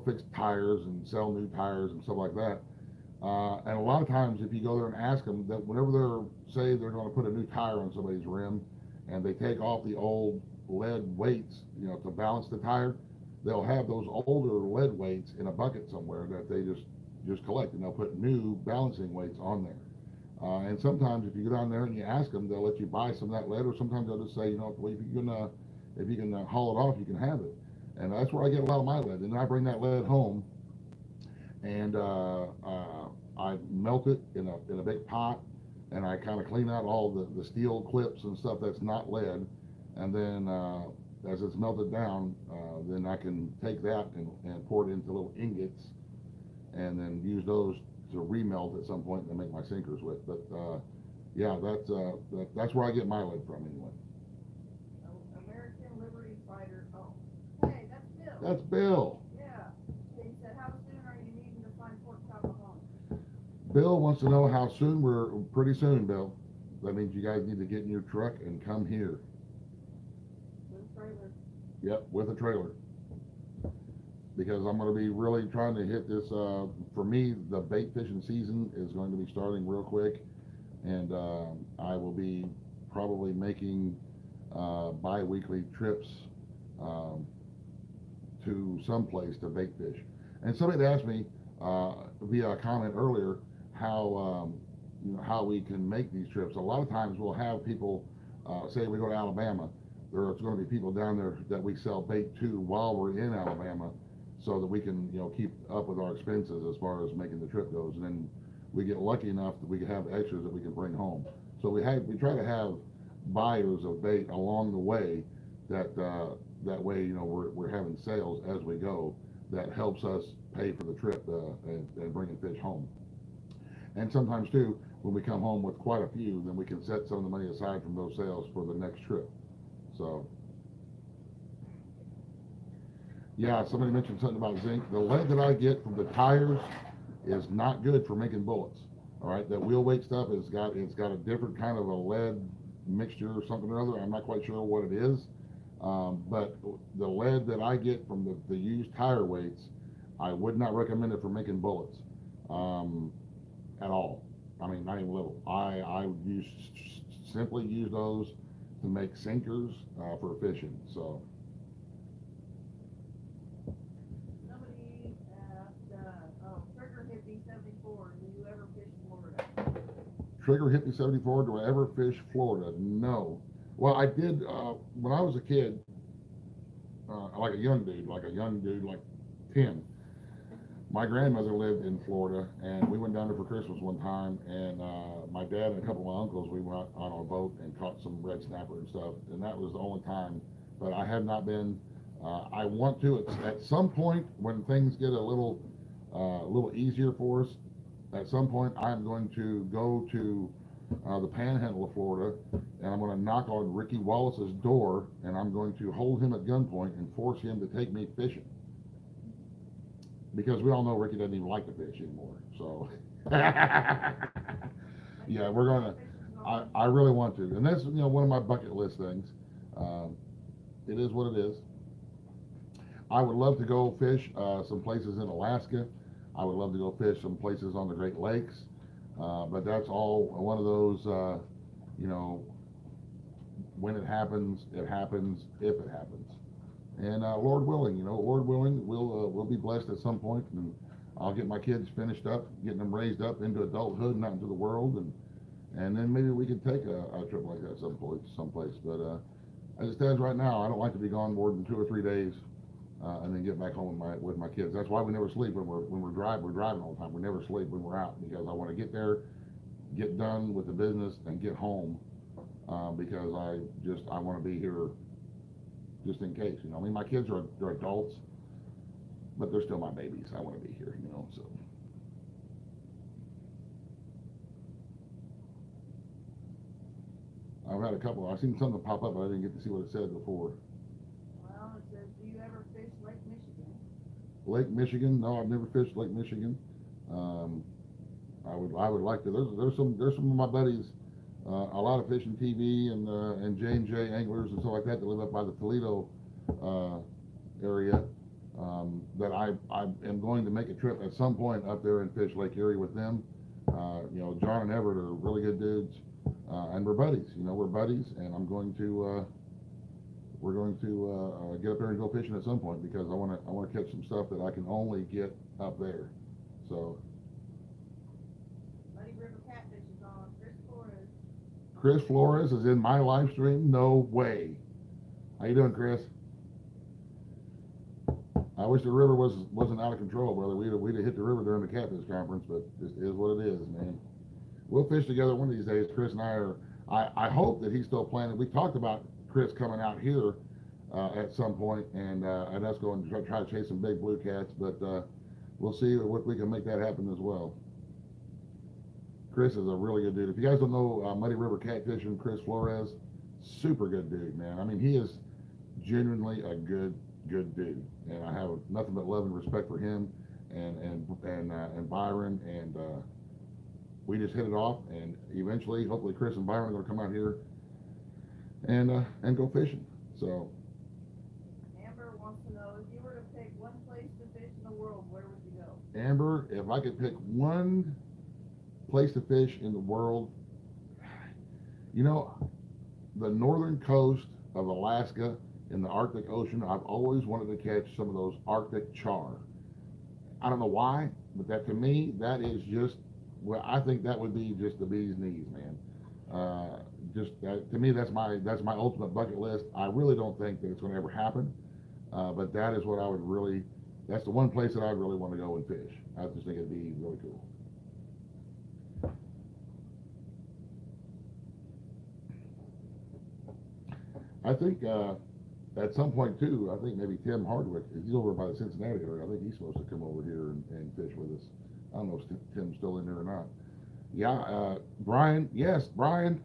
fix tires and sell new tires and stuff like that. And a lot of times if you go there and ask them, that whenever they're going to put a new tire on somebody's rim, and they take off the old lead weights, to balance the tire, they'll have those older lead weights in a bucket somewhere that they just collect, and they'll put new balancing weights on there. And sometimes if you go down there and you ask them, they'll let you buy some of that lead, or sometimes they'll just say, well, if you can haul it off, you can have it. And that's where I get a lot of my lead. And then I bring that lead home, and I melt it in a big pot, and I kind of clean out all the steel clips and stuff that's not lead, and then as it's melted down, then I can take that and pour it into little ingots, and then use those to remelt at some point and make my sinkers with. But yeah, that's where I get my lead from anyway. American Liberty Fighter. Oh, hey, that's Bill. That's Bill. Yeah. He said, how soon are you needing to find pork chop at home? Bill wants to know how soon. We're pretty soon, Bill. That means you guys need to get in your truck and come here. With a trailer. Yep, with a trailer. Because I'm going to be really trying to hit this. For me, the bait fishing season is going to be starting real quick, and I will be probably making bi-weekly trips to some place to bait fish. And somebody asked me via a comment earlier how we can make these trips. A lot of times we'll have people say we go to Alabama. There's going to be people down there that we sell bait to while we're in Alabama, so that we can keep up with our expenses as far as making the trip goes. And then we get lucky enough that we can have extras that we can bring home. So we try to have buyers of bait along the way, that way we're having sales as we go that helps us pay for the trip and bringing fish home. And sometimes too, when we come home with quite a few, then we can set some of the money aside from those sales for the next trip. So yeah, somebody mentioned something about zinc. The lead that I get from the tires is not good for making bullets. All right, that wheel weight stuff it's got a different kind of a lead mixture or something or other. I'm not quite sure what it is, but the lead that I get from the used tire weights, I would not recommend it for making bullets at all. I mean, not even a little. I simply use those to make sinkers for fishing. So. Somebody asked, Trigger Hippie 74, do you ever fish Florida? Trigger Hippie 74, do I ever fish Florida? No. Well, I did when I was a kid, like a young dude, like 10. My grandmother lived in Florida, and we went down there for Christmas one time. And my dad and a couple of my uncles, we went out on a boat and caught some red snapper and stuff. And that was the only time. But I have not been. I want to at some point when things get a little easier for us. At some point, I'm going to go to the Panhandle of Florida, and I'm going to knock on Ricky Wallace's door, and I'm going to hold him at gunpoint and force him to take me fishing. Because we all know Ricky doesn't even like to fish anymore. So, yeah, we're gonna. I really want to, and that's one of my bucket list things. Um, it is what it is. I would love to go fish some places in Alaska. I would love to go fish some places on the Great Lakes, but that's all one of those. You know, when it happens, if it happens. And Lord willing, Lord willing, we'll be blessed at some point, and I'll get my kids finished up, getting them raised up into adulthood, not into the world, and then maybe we could take a trip like that someplace. But as it stands right now, I don't like to be gone more than 2 or 3 days, and then get back home with my kids. That's why we never sleep when we're driving. We're driving all the time. We never sleep when we're out because I want to get there, get done with the business, and get home because I want to be here just in case. I mean, my kids are they're adults, but they're still my babies. I want to be here, So I've had a couple. I've seen something pop up, but I didn't get to see what it said before. Well, it says, do you ever fish Lake Michigan? Lake Michigan? No, I've never fished Lake Michigan. Um, I would like to. There's some of my buddies, a lot of fishing TV and J&J anglers and stuff like that live up by the Toledo uh, area. That I am going to make a trip at some point up there and fish Lake Erie with them. John and Everett are really good dudes, and we're buddies. We're buddies, and we're going to get up there and go fishing at some point because I want to catch some stuff that I can only get up there. So. Muddy River Catfish is on. Chris Flores is in my live stream. No way. How you doing, Chris? I wish the river wasn't out of control, brother. We'd have hit the river during the catfish conference, but it is what it is, man. We'll fish together one of these days. Chris and I are. I hope that he's still planning. We talked about Chris coming out here at some point, and us going to try to chase some big blue cats. But we'll see if we can make that happen as well. Chris is a really good dude. If you guys don't know Muddy River Catfishing, Chris Flores, super good dude, man. I mean, he is genuinely a good dude, and I have nothing but love and respect for him and Byron, and we just hit it off. And eventually, hopefully, Chris and Byron are going to come out here and go fishing. So. Amber wants to know, if you were to pick one place to fish in the world, where would you go? Amber, if I could pick one place to fish in the world, the northern coast of Alaska in the Arctic Ocean, I've always wanted to catch some of those Arctic char. I don't know why, but that to me, that is just, well, I think that would be just the bee's knees, man. Just that, to me, that's my ultimate bucket list. I really don't think that it's going to ever happen, but that is what I would really. That's the one place that I really want to go and fish. I just think it'd be really cool. I think at some point too, I think maybe Tim Hardwick, he's over by the Cincinnati area. I think he's supposed to come over here and fish with us. I don't know if Tim's still in there or not. Yeah, Brian. Yes, Brian.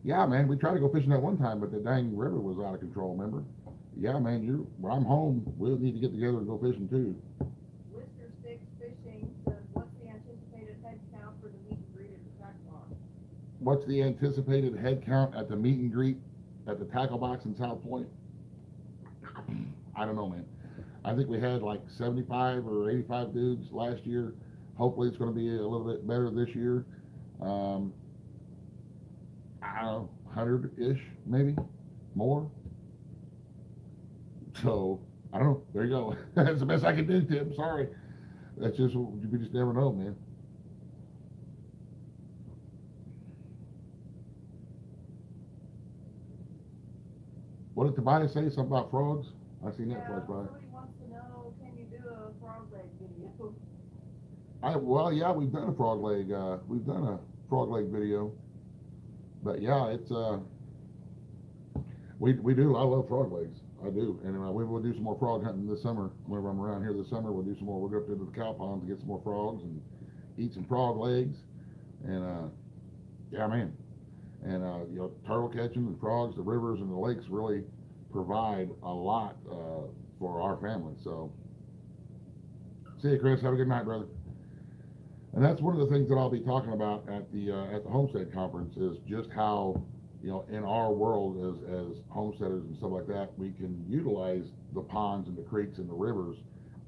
Yeah, man. We tried to go fishing that one time, but the dang river was out of control. Remember? Yeah, man. When I'm home, we'll need to get together and go fishing too. Whisker Sticks Fishing says, what's the anticipated head count for the meet and greet at the tackle box? What's the anticipated head count at the meet and greet at the tackle box in South Point? I don't know, man. I think we had like 75 or 85 dudes last year. Hopefully it's going to be a little bit better this year. I don't know, 100-ish, maybe more. So I don't know. There you go. That's the best I can do, Tim. Sorry. That's just, we just never know, man. What did Tobias say? Something about frogs? I seen that Yeah, flash by. somebody wants to know, can you do a frog leg video? Well, yeah, we've done a frog leg. We've done a frog leg video, but yeah, it's we do. I love frog legs. I do, and we will do some more frog hunting this summer. Whenever I'm around here this summer, we'll do some more. We'll go up to the cow pond to get some more frogs and eat some frog legs, and yeah, man, and turtle catching and frogs. The rivers and the lakes really provide a lot for our family. So, see you, Chris. Have a good night, brother. And that's one of the things that I'll be talking about at the homestead conference is just how, in our world as homesteaders and stuff like that, we can utilize the ponds and the creeks and the rivers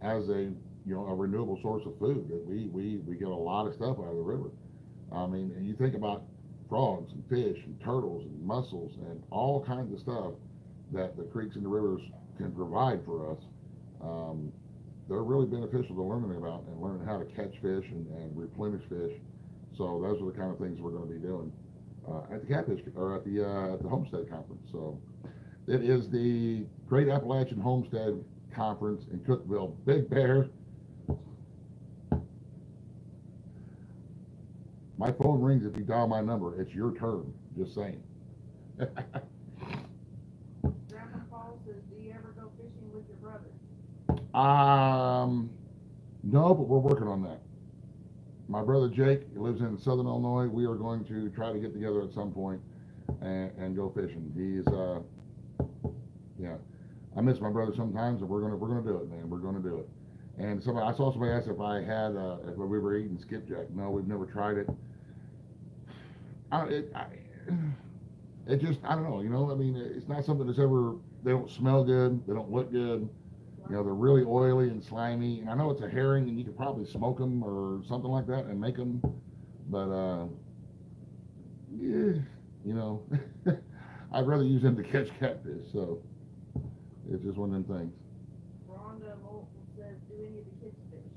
as a renewable source of food. That we get a lot of stuff out of the river. I mean, and you think about frogs and fish and turtles and mussels and all kinds of stuff that the creeks and the rivers can provide for us. They're really beneficial to learning about and learning how to catch fish and replenish fish. So those are the kind of things we're going to be doing at the catfish or at the homestead conference. So it is the Great Appalachian Homestead Conference in Cookeville. Big Bear. My phone rings if you dial my number. It's your turn. Just saying. Grandma Paul says, do you ever go fishing with your brother? No, but we're working on that. My brother Jake lives in Southern Illinois. We are going to try to get together at some point and go fishing. He's yeah. I miss my brother sometimes, and we're gonna do it, man. We're gonna do it. And I saw somebody ask if I had if we were eating skipjack. No, we've never tried it. It just I don't know. I mean, it's not something that's ever. They don't smell good. They don't look good. They're really oily and slimy. And I know it's a herring, and you could probably smoke them or something like that and make them. But yeah, I'd rather use them to catch catfish. So it's just one of them things. Rhonda Moulton says, do any of the kids fish?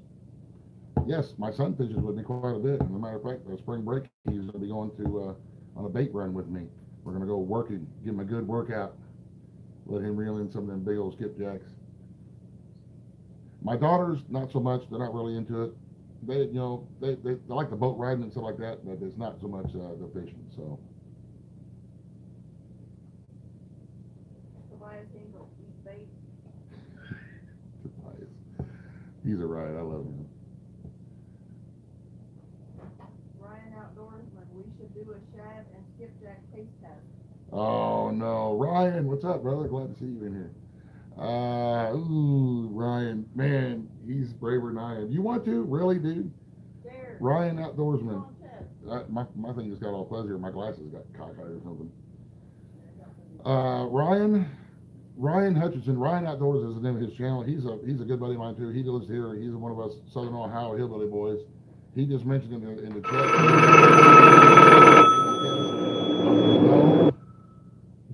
Yes, my son fishes with me quite a bit. As a matter of fact, spring break, he's going to be going to on a bait run with me. We're going to go working, give him a good workout, let him reel in some of them big old skipjacks. My daughters, not so much. They're not really into it. They like the boat riding and stuff like that, but it's not so much the fishing. So. Tobias Engel, eat bait. Tobias, he's a riot. I love him. Ryan Outdoorsman, we should do a shad and skipjack taste test. Oh no, Ryan, what's up, brother? Glad to see you in here. Ryan, man, he's braver than I am. You want to? Really, dude? There. Ryan Outdoorsman. My thing just got all fuzzy, or my glasses got cockeyed or something. Ryan Hutchinson. Ryan Outdoors is the name of his channel. He's a good buddy of mine too. He lives here. He's one of us Southern Ohio hillbilly boys. He just mentioned in the chat. No,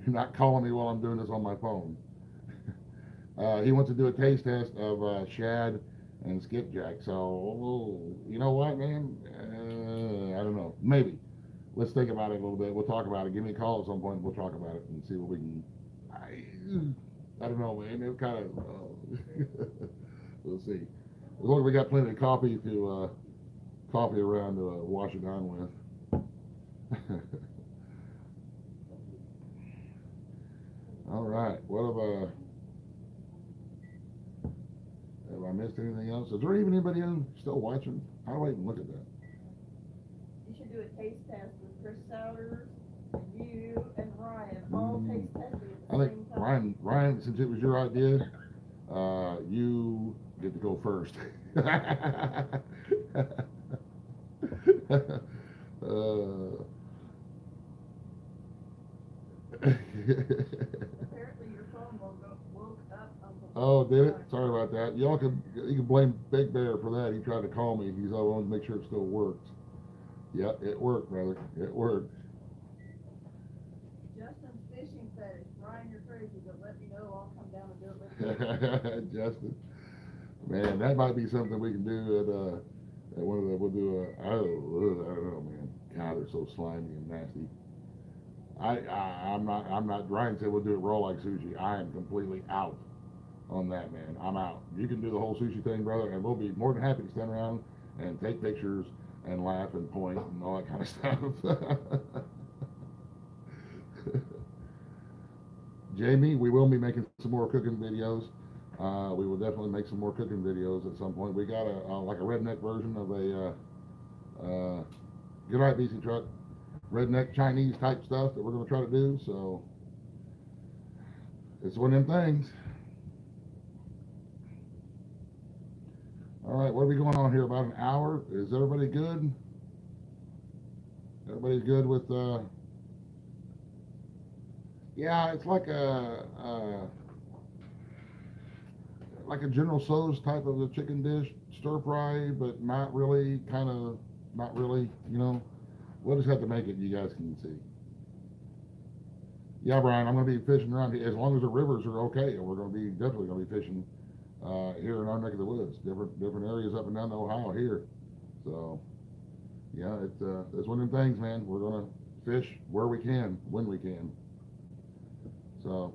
you're not calling me while I'm doing this on my phone. He wants to do a taste test of shad and skipjack. So, you know what, man? I don't know. Maybe. Let's think about it a little bit. We'll talk about it. Give me a call at some point. We'll talk about it and see what we can. I don't know, man. It kind of. We'll see. As long as we got plenty of coffee around to wash it down with. All right. Have I missed anything else? Is there even anybody still watching? How do I even look at that? You should do a taste test with Chris Souders, you, and Ryan. All taste testing at the same time. Ryan, since it was your idea, you get to go first. Apparently your phone woke up Uncle. Oh, did it? Sorry about that. You can blame Big Bear for that. He tried to call me. He's all wanted to make sure it still works. Yeah, it worked, brother. It worked. Justin's fishing fetish. Ryan, you're crazy, but let me know. I'll come down and do it with you. Justin, man, that might be something we can do at one of the. We'll do I don't know, man. God, they're so slimy and nasty. I'm not Ryan said we'll do it raw like sushi. I am completely out on that, man. I'm out. You can do the whole sushi thing, brother, and we'll be more than happy to stand around and take pictures and laugh and point and all that kind of stuff. Jamie, we will be making some more cooking videos. We will definitely make some more cooking videos at some point. We got a like a redneck version of good night, BC truck, redneck Chinese type stuff that we're going to try to do. So it's one of them things. All right, what are we going on here? About an hour. Is everybody good? Everybody's good with yeah, it's like a General Tso's type of a chicken dish, stir fry, but not really, kind of, not really, you know. We'll just have to make it. You guys can see. Yeah, Brian, I'm going to be fishing around here as long as the rivers are okay. We're going to be definitely going to be fishing here in our neck of the woods, different areas up and down the Ohio here. So yeah, it's one of them things, man. We're going to fish where we can, when we can. So,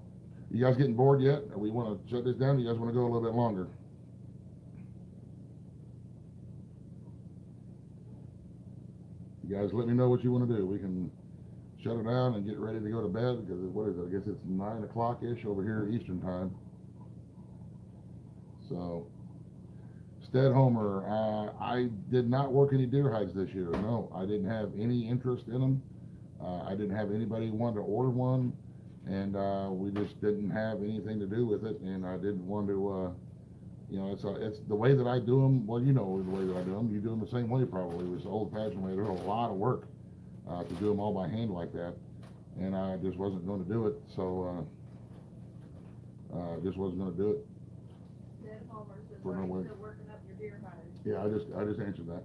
you guys getting bored yet? We want to shut this down. You guys want to go a little bit longer? You guys let me know what you want to do. We can shut it down and get ready to go to bed because what is it? I guess it's 9 o'clock ish over here Eastern time. So, Stead Homer, I did not work any deer hides this year. No, I didn't have any interest in them. I didn't have anybody want to order one, and we just didn't have anything to do with it. And I didn't want to, you know, it's the way that I do them. Well, you know the way that I do them. You do them the same way probably. It was the old-fashioned way. There's a lot of work to do them all by hand like that, and I just wasn't going to do it. So just wasn't going to do it. Dead Homer says, For "Are no you way. still working up your deer hides?" Yeah, I just answered that.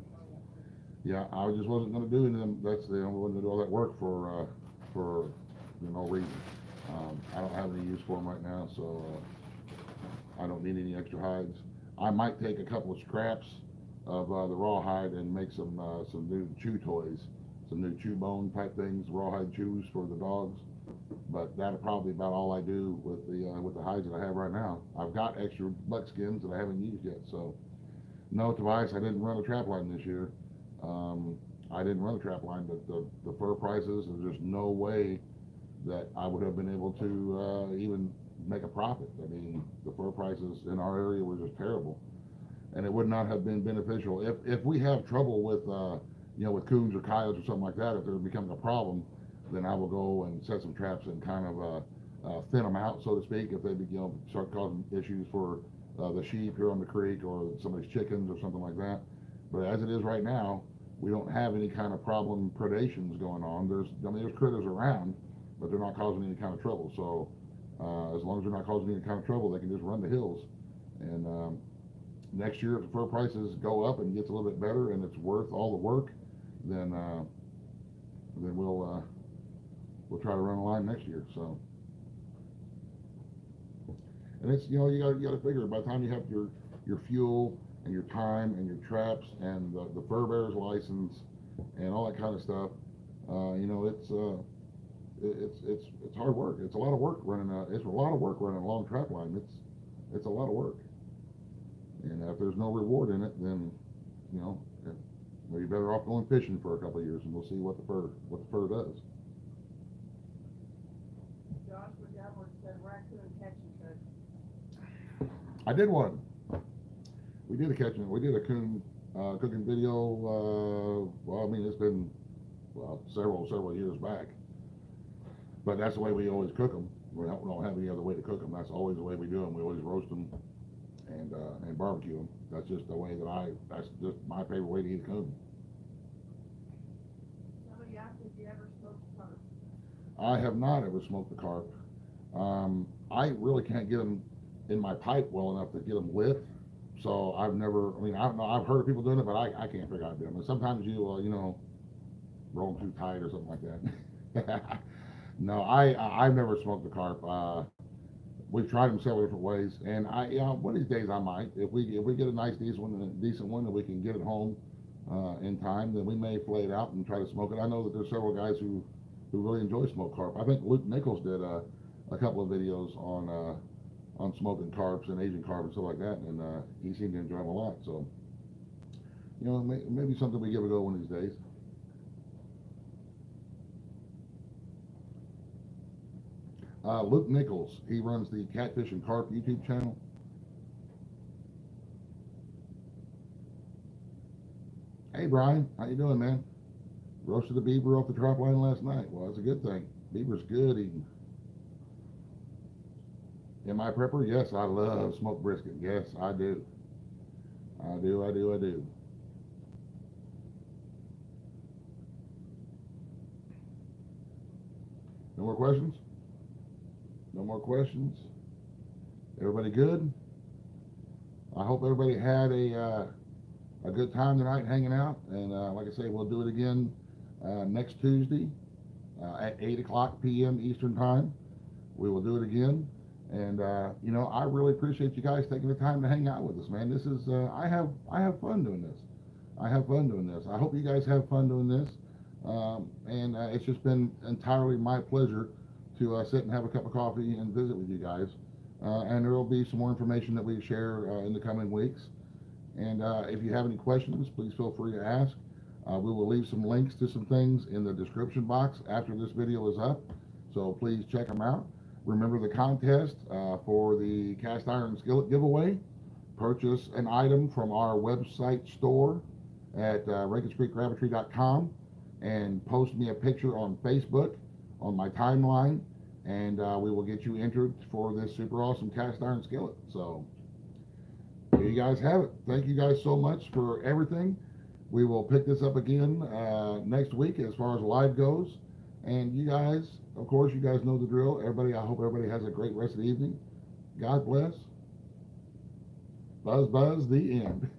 Yeah, I just wasn't going to do anything. That's the I wasn't going to do all that work for no reason. I don't have any use for them right now, so I don't need any extra hides. I might take a couple of scraps of the rawhide and make some new chew toys, some new chew bone type things, rawhide chews for the dogs. But that'll probably about all I do with the hides that I have right now. I've got extra buckskins that I haven't used yet, so no, Tobias, I didn't run a trap line this year. I didn't run a trap line, but the fur prices, there's just no way that I would have been able to even make a profit. I mean, the fur prices in our area were just terrible, and it would not have been beneficial. If we have trouble with with coons or coyotes or something like that, if they're becoming a problem, then I will go and set some traps and kind of thin them out, so to speak, if they start causing issues for the sheep here on the creek or somebody's chickens or something like that. But as it is right now, we don't have any kind of problem predations going on. There's critters around, but they're not causing any kind of trouble. So as long as they're not causing any kind of trouble, they can just run the hills. And next year, if the fur prices go up and gets a little bit better and it's worth all the work, then we'll try to run a line next year. So. And it's you got to figure by the time you have your fuel and your time and your traps and the fur bearer's license and all that kind of stuff, it's hard work. It's a lot of work running a long trap line. It's a lot of work. And if there's no reward in it, then you're better off going fishing for a couple of years, and we'll see what the fur does. Joshua Devlin said, "Raccoon catch and cook." I did one. We did a coon cooking video. Well, I mean, it's been several years back. But that's the way we always cook them. We don't have any other way to cook them. That's always the way we do them. We always roast them and barbecue them. That's just the way that's just my favorite way to eat a coon. Somebody asked if you ever smoked carp. I have not ever smoked the carp. I really can't get them in my pipe well enough to get them lit. So I've never, I don't know, I've heard of people doing it, but I can't figure out how to do them. And sometimes you roll them too tight or something like that. No, I've never smoked the carp. We've tried them several different ways, and one of these days I might. If we get a nice decent one, and we can get it home in time, then we may flay it out and try to smoke it. I know that there's several guys who who really enjoy smoked carp. I think Luke Nichols did a couple of videos on smoking carps and aging carp and stuff like that, and he seemed to enjoy them a lot. So, you know, maybe something we give a go one of these days. Luke Nichols, he runs the Catfish and Carp YouTube channel. Hey Brian, how you doing, man? Roasted the beaver off the trap line last night. Well, that's a good thing. Beaver's good eating. Am I a prepper? Yes, I love smoked brisket. Yes, I do. I do, I do, I do. No more questions? No more questions? Everybody good? I hope everybody had a good time tonight hanging out. And like I say, we'll do it again next Tuesday at 8 o'clock p.m. Eastern Time. We will do it again. And you know, I really appreciate you guys taking the time to hang out with us, man. This is I have fun doing this. I have fun doing this. I hope you guys have fun doing this. And it's just been entirely my pleasure to sit and have a cup of coffee and visit with you guys. And there will be some more information that we share in the coming weeks. And if you have any questions, please feel free to ask. We will leave some links to some things in the description box after this video is up. So please check them out. Remember the contest for the cast iron skillet giveaway. Purchase an item from our website store at RankensCreekRabbitry.com and post me a picture on Facebook on my timeline, and we will get you entered for this super awesome cast iron skillet. So there you guys have it. Thank you guys so much for everything. We will pick this up again next week as far as live goes. And you guys, of course, you guys know the drill. Everybody, I hope everybody has a great rest of the evening. God bless. Buzz, buzz, the end.